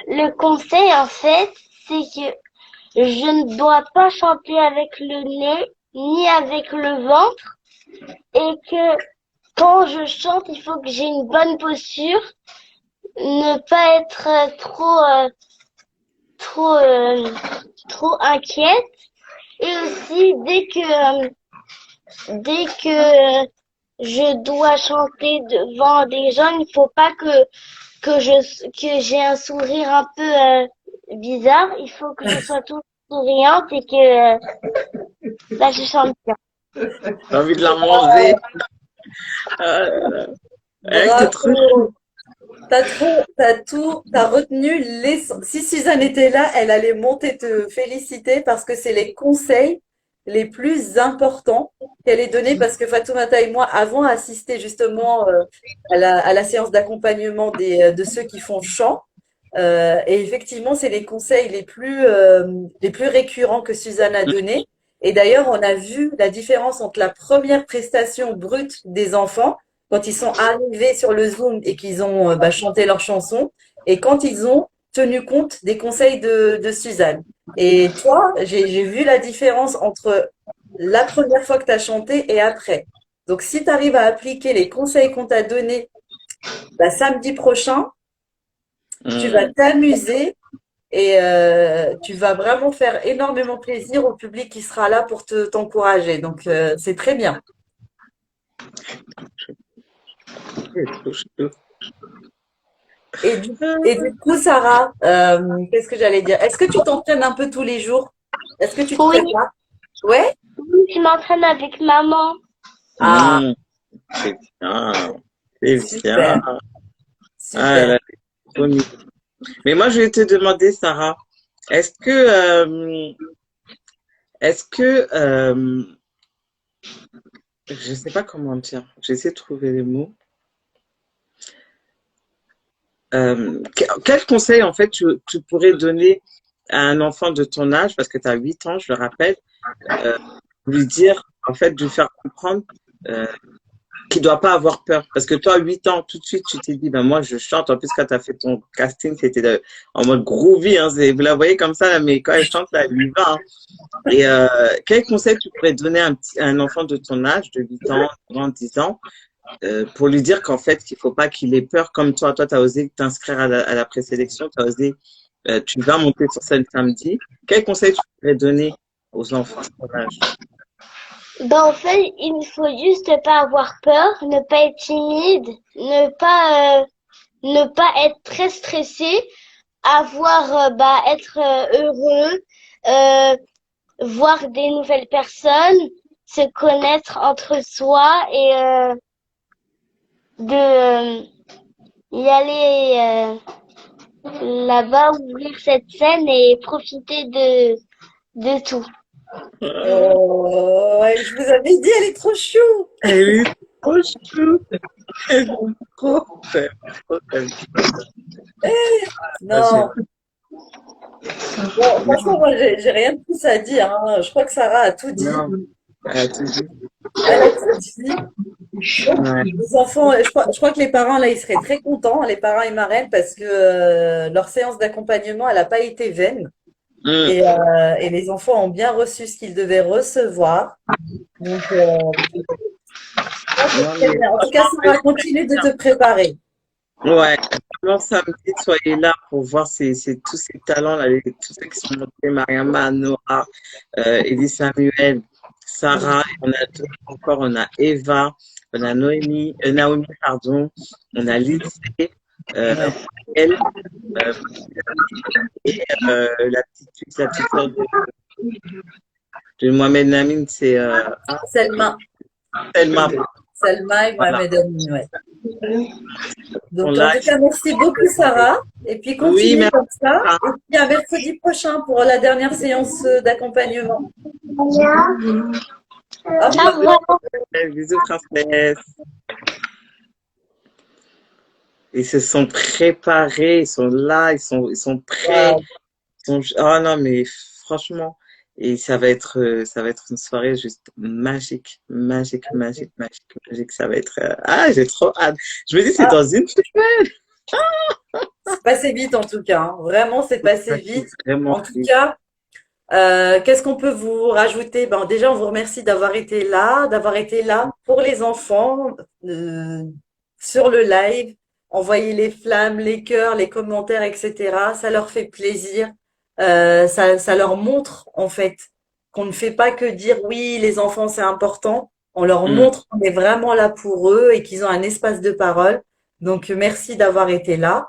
le conseil en fait, c'est que je ne dois pas chanter avec le nez ni avec le ventre et que quand je chante, il faut que j'ai une bonne posture, ne pas être trop trop inquiète et aussi dès que je dois chanter devant des gens, il ne faut pas que j'ai un sourire un peu bizarre. Il faut que je sois toujours souriante et que là je chante bien. J'ai envie de la manger. Ah là là. Ouais, c'est trop Bravo! T'as retenu si Suzanne était là, elle allait monter te féliciter parce que c'est les conseils les plus importants qu'elle ait donnés parce que Fatoumata et moi avons assisté justement à la séance d'accompagnement de ceux qui font chant. Et effectivement, c'est les conseils les plus récurrents que Suzanne a donnés. Et d'ailleurs, on a vu la différence entre la première prestation brute des enfants quand ils sont arrivés sur le Zoom et qu'ils ont chanté leur chanson, et quand ils ont tenu compte des conseils de Suzanne. Et toi, j'ai vu la différence entre la première fois que tu as chanté et après. Donc, si tu arrives à appliquer les conseils qu'on t'a donnés samedi prochain, tu vas t'amuser et tu vas vraiment faire énormément plaisir au public qui sera là pour t'encourager. Donc, c'est très bien. trop chaud. Et du coup, Sarah, qu'est-ce que j'allais dire? Est-ce que tu t'entraînes un peu tous les jours? Est-ce que tu te Oui, prépares? Ouais? je m'entraîne avec maman. Ah, Mmh, c'est bien. C'est bien. super, Ah super. là, c'est trop mignon. Mais moi, je vais te demander, Sarah, est-ce que, est-ce que, je sais pas comment dire, j'essaie de trouver les mots. Quel conseil, en fait, tu pourrais donner à un enfant de ton âge, parce que tu as 8 ans, je le rappelle, euh, lui dire, en fait, de lui faire comprendre euh, qu'il doit pas avoir peur. Parce que toi, 8 ans, tout de suite, tu t'es dit, ben moi, je chante. En plus, quand tu as fait ton casting, c'était en mode groovy. Hein, vous la voyez comme ça, là, mais quand elle chante, là, elle y va. Hein. Et quel conseil tu pourrais donner à un enfant de ton âge, de 8 ans, 9 10 ans, pour lui dire qu'en fait, qu'il faut pas qu'il ait peur, comme toi, tu as osé t'inscrire à la présélection, tu as osé, tu vas monter sur scène samedi. Quel conseil tu pourrais donner aux enfants de ton âge? Ben, en fait, il ne faut juste pas avoir peur, ne pas être timide, ne pas être très stressé, être heureux, euh, voir des nouvelles personnes, se connaître entre soi et de y aller là-bas, ouvrir cette scène et profiter de tout. Oh, ouais, je vous avais dit, elle est trop chou. Elle est trop chou. Elle est trop, j'aime trop, j'aime trop. Ah, Non, Bon, franchement, moi, j'ai rien de plus à dire, hein. Je crois que Sarah a tout dit. Non, tu dis. Elle a tout dit. Donc, Ouais. les enfants, je crois que les parents, là, ils seraient très contents, les parents et marraines, parce que leur séance d'accompagnement, elle n'a pas été vaine. Mm. Et les enfants ont bien reçu ce qu'ils devaient recevoir. Donc, ça, c'est Non, très mais bien. En tout cas, Sarah, continue de te préparer. ouais, vraiment samedi, soyez là pour voir tous ces talents-là, tous ceux qui sont montés, Mariama, Noah, Elie Samuel, Sarah, on a d'autres encore, on a Eva, on a Naomi, pardon, on a Lindsay, Ouais. elle, euh, et la petite sœur de Mohamed Namin, c'est Selma, Selma. Selma et Voilà, Mohamed Amin, ouais. ils sont Donc, en là. tout cas, merci beaucoup, Sarah. Et puis, Oui, continue merci. comme ça. Et puis, à mercredi prochain pour la dernière séance d'accompagnement. Au Au revoir. revoir. Bisous, princesse. Ils se sont préparés, ils sont là, ils sont prêts. Wow. Oh non, mais franchement, et ça va être une soirée juste magique, magique, magique, magique, magique. Ça va être, ah, j'ai trop hâte. Je me dis, c'est Ah, dans une semaine. c'est passé vite en tout cas, hein. Vraiment, c'est passé Ça, c'est vite. vraiment En tout vite. cas, qu'est-ce qu'on peut vous rajouter? Ben, déjà, on vous remercie d'avoir été là pour les enfants, sur le live. Envoyez les flammes, les cœurs, les commentaires, etc. Ça leur fait plaisir. Ça leur montre, en fait, qu'on ne fait pas que dire oui, les enfants, c'est important. On leur Mm, montre qu'on est vraiment là pour eux et qu'ils ont un espace de parole. Donc, merci d'avoir été là.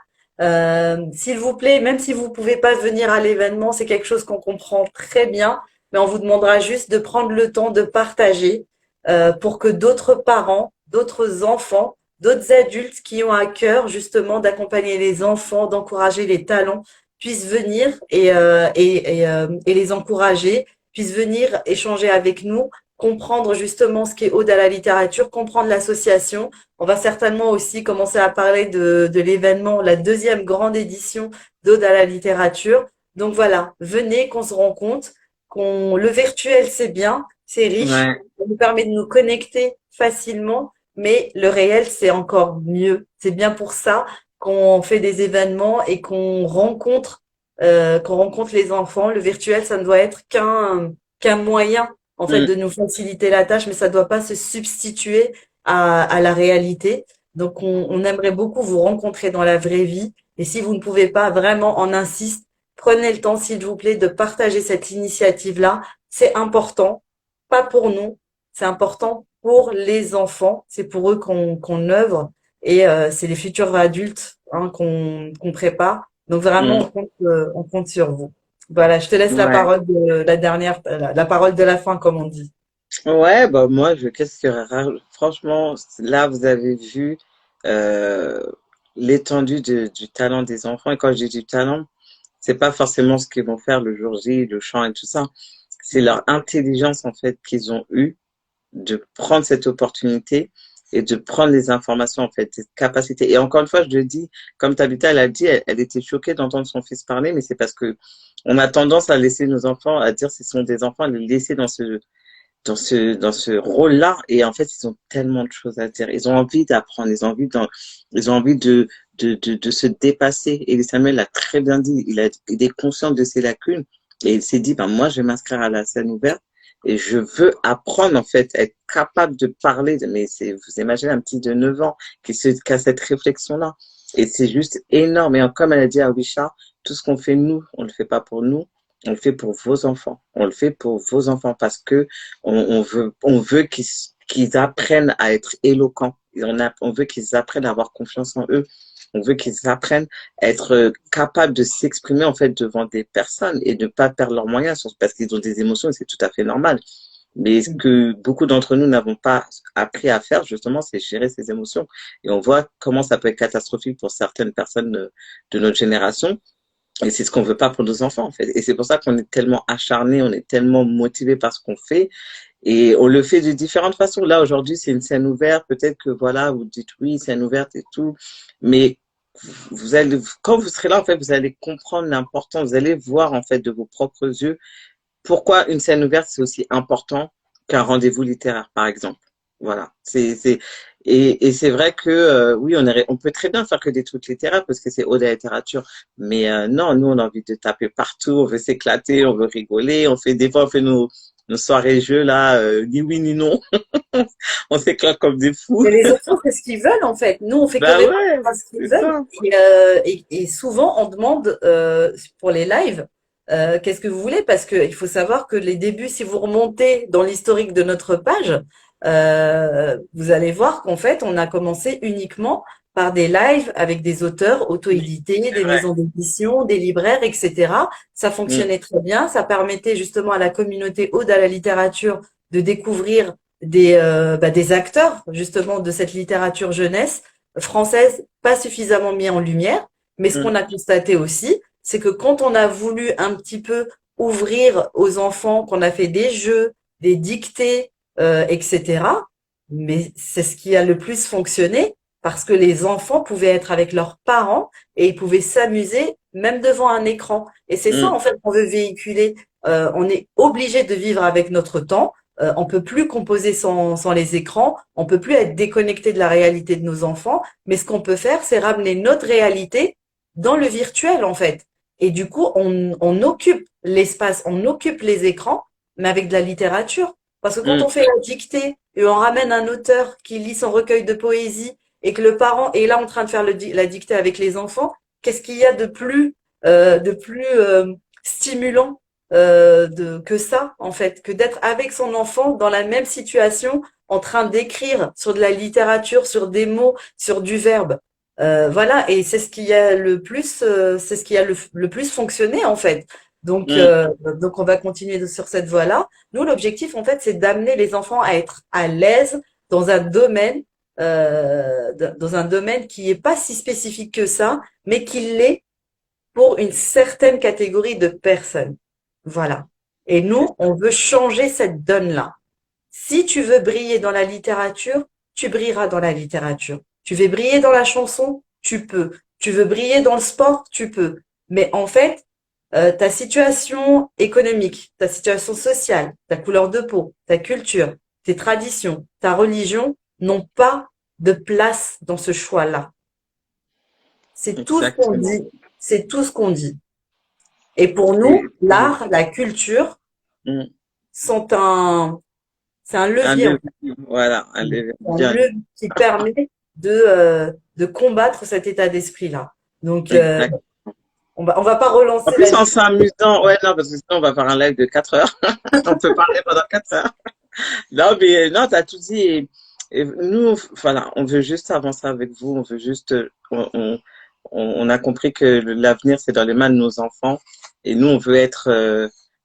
S'il vous plaît, même si vous pouvez pas venir à l'événement, c'est quelque chose qu'on comprend très bien, mais on vous demandera juste de prendre le temps de partager pour que d'autres parents, d'autres enfants, d'autres adultes qui ont à cœur justement d'accompagner les enfants, d'encourager les talents, puissent venir et les encourager, puissent venir échanger avec nous, comprendre justement ce qu'est Aude à la littérature, comprendre l'association. On va certainement aussi commencer à parler de l'événement, la deuxième grande édition d'Aude à la littérature. Donc voilà, venez qu'on se rend compte le virtuel c'est bien, c'est riche, ouais. ça nous permet de nous connecter facilement, mais le réel c'est encore mieux. C'est bien pour ça qu'on fait des événements et qu'on rencontre les enfants. Le virtuel, ça ne doit être qu'un moyen en fait Mm, de nous faciliter la tâche, mais ça ne doit pas se substituer à la réalité. Donc, on aimerait beaucoup vous rencontrer dans la vraie vie. Et si vous ne pouvez pas, vraiment, on insiste, prenez le temps, s'il vous plaît, de partager cette initiative-là. C'est important, pas pour nous, c'est important pour les enfants. C'est pour eux qu'on œuvre et c'est les futurs adultes hein, qu'on prépare. Donc vraiment, mm, on compte sur vous. Voilà, je te laisse la ouais. parole de la dernière, la parole de la fin, comme on dit. Ouais, bah moi, qu'est-ce que franchement, là, vous avez vu euh, l'étendue du talent des enfants. Et quand je dis du talent, c'est pas forcément ce qu'ils vont faire le jour J, le chant et tout ça. C'est leur intelligence, en fait, qu'ils ont eue de prendre cette opportunité et de prendre les informations, en fait, cette capacité. Et encore une fois, je le dis, comme Tabitha l'a dit, elle était choquée d'entendre son fils parler, mais c'est parce que on a tendance à laisser nos enfants, à dire ce sont des enfants, à les laisser dans ce rôle-là. Et en fait, ils ont tellement de choses à dire. Ils ont envie d'apprendre, ils ont envie de se dépasser. Et Samuel l'a très bien dit. Il est conscient de ses lacunes. Et il s'est dit, ben, moi, je vais m'inscrire à la scène ouverte. Et je veux apprendre, en fait, être capable de parler. Mais vous imaginez un petit de 9 ans qui a cette réflexion-là. Et c'est juste énorme. Et comme elle a dit à Wisha, tout ce qu'on fait nous, on le fait pas pour nous. On le fait pour vos enfants. On le fait pour vos enfants parce que on veut qu'ils apprennent à être éloquents. On veut qu'ils apprennent à avoir confiance en eux. On veut qu'ils apprennent à être capables de s'exprimer en fait devant des personnes et de ne pas perdre leurs moyens parce qu'ils ont des émotions et c'est tout à fait normal. Mais ce que beaucoup d'entre nous n'avons pas appris à faire, justement, c'est gérer ces émotions. Et on voit comment ça peut être catastrophique pour certaines personnes de notre génération. Et c'est ce qu'on veut pas pour nos enfants, en fait. Et c'est pour ça qu'on est tellement acharné, on est tellement motivé par ce qu'on fait. Et on le fait de différentes façons. Là, aujourd'hui, c'est une scène ouverte. Peut-être que, voilà, vous dites oui, scène ouverte et tout. Mais vous allez, quand vous serez là, en fait, vous allez comprendre l'importance, vous allez voir, en fait, de vos propres yeux pourquoi une scène ouverte, c'est aussi important qu'un rendez-vous littéraire, par exemple. Voilà. Et c'est vrai que, oui, on peut très bien faire que des trucs littéraires parce que c'est ode à la littérature. Mais non, nous, on a envie de taper partout, on veut s'éclater, on veut rigoler, des fois, on fait nos soirées jeux, là, ni oui, ni non. On s'éclate comme des fous. Mais les enfants, c'est ce qu'ils veulent en fait. Nous, on fait que Bah répondre ouais, à ce qu'ils c'est veulent. ça. Et souvent, on demande pour les lives, qu'est-ce que vous voulez? Parce que il faut savoir que les débuts, si vous remontez dans l'historique de notre page, vous allez voir qu'en fait, on a commencé uniquement par des lives avec des auteurs auto-édités, C'est des vrai. maisons d'édition, des libraires, etc. Ça Mm, fonctionnait très bien. Ça permettait justement à la communauté Aude à la littérature de découvrir des acteurs justement de cette littérature jeunesse française pas suffisamment mis en lumière. Mais ce mm, qu'on a constaté aussi, c'est que quand on a voulu un petit peu ouvrir aux enfants, qu'on a fait des jeux, des dictées, etc., mais c'est ce qui a le plus fonctionné parce que les enfants pouvaient être avec leurs parents et ils pouvaient s'amuser même devant un écran. Et c'est ça mm, en fait qu'on veut véhiculer. On est obligé de vivre avec notre temps. On peut plus composer sans les écrans, on peut plus être déconnecté de la réalité de nos enfants, mais ce qu'on peut faire, c'est ramener notre réalité dans le virtuel, en fait. Et du coup, on occupe l'espace, on occupe les écrans, mais avec de la littérature. Parce que quand mm. on fait la dictée et on ramène un auteur qui lit son recueil de poésie et que le parent est là en train de faire la dictée avec les enfants, qu'est-ce qu'il y a de plus stimulant que ça, en fait, que d'être avec son enfant dans la même situation, en train d'écrire sur de la littérature, sur des mots, sur du verbe. Voilà, et c'est ce qui a le plus, c'est ce qui a le plus fonctionné, en fait. Donc, Mm. euh, donc, on va continuer sur cette voie-là. Nous, l'objectif, en fait, c'est d'amener les enfants à être à l'aise dans un domaine, dans un domaine qui est pas si spécifique que ça, mais qui l'est pour une certaine catégorie de personnes. Voilà. Et C'est nous, on veut changer cette donne-là. Si tu veux briller dans la littérature, tu brilleras dans la littérature. Tu veux briller dans la chanson, tu peux. Tu veux briller dans le sport, tu peux. Mais en fait, ta situation économique, ta situation sociale, ta couleur de peau, ta culture, tes traditions, ta religion n'ont pas de place dans ce choix-là. C'est tout ce qu'on exactement. dit. C'est tout ce qu'on dit. Et pour C'est nous, l'art, la culture mm, sont c'est un un levier, en levier, fait. voilà, un C'est levier un bien. levier qui permet de combattre cet état d'esprit-là. Donc, Exact. on va pas En relancer la plus, en vie. s'amusant, ouais, non, parce que sinon, on va faire un live de 4 heures. On peut parler pendant 4 heures. Non, mais non, t'as tout dit. Et nous, voilà, on veut juste avancer avec vous. On veut juste, on a compris que l'avenir, c'est dans les mains de nos enfants. Et nous, on veut être,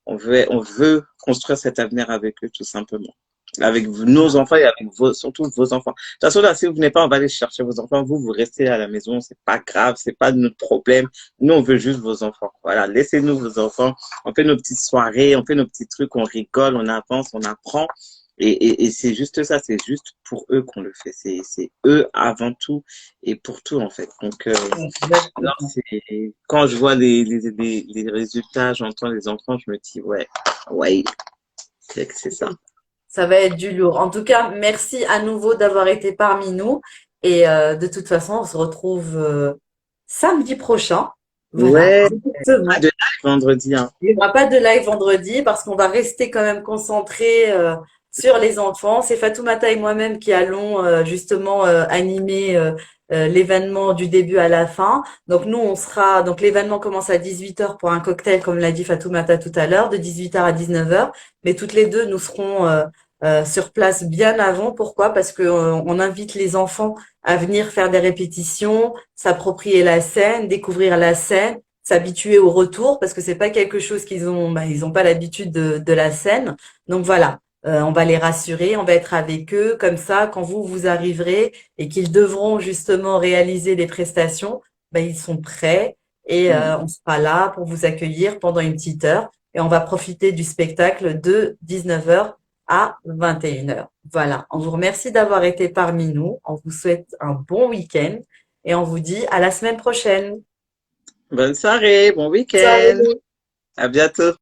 on veut construire cet avenir avec eux, tout simplement. Avec nos enfants et avec surtout vos enfants. De toute façon, là, si vous venez pas, on va aller chercher vos enfants. Vous restez à la maison. C'est pas grave. C'est pas notre problème. Nous, on veut juste vos enfants. Voilà. Laissez-nous vos enfants. On fait nos petites soirées. On fait nos petits trucs. On rigole. On avance. On apprend. Et c'est juste ça. C'est juste pour eux qu'on le fait. C'est eux avant tout et pour tout, en fait. Donc, non, Exactement. quand je vois les résultats, j'entends les enfants, je me dis, ouais, ouais, c'est ça. Ça va être du lourd. En tout cas, merci à nouveau d'avoir été parmi nous. Et de toute façon, on se retrouve samedi prochain. Voilà, Ouais, pas exactement. de live vendredi, hein. Il n'y aura pas de live vendredi parce qu'on va rester quand même concentré sur les enfants. C'est Fatoumata et moi-même qui allons justement animer l'événement du début à la fin. Donc nous, donc l'événement commence à 18h pour un cocktail, comme l'a dit Fatoumata tout à l'heure, de 18h à 19h. Mais toutes les deux, nous serons sur place bien avant. Pourquoi? Parce que on invite les enfants à venir faire des répétitions, s'approprier la scène, découvrir la scène, s'habituer au retour parce que c'est pas quelque chose ils ont pas l'habitude de la scène. Donc voilà, on va les rassurer, on va être avec eux comme ça quand vous arriverez et qu'ils devront justement réaliser les prestations, ils sont prêts et Mm. on sera là pour vous accueillir pendant une petite heure et on va profiter du spectacle de 19h à 21h. Voilà, on vous remercie d'avoir été parmi nous, on vous souhaite un bon week-end et on vous dit à la semaine prochaine. Bonne soirée, bon week-end. Salut. À bientôt.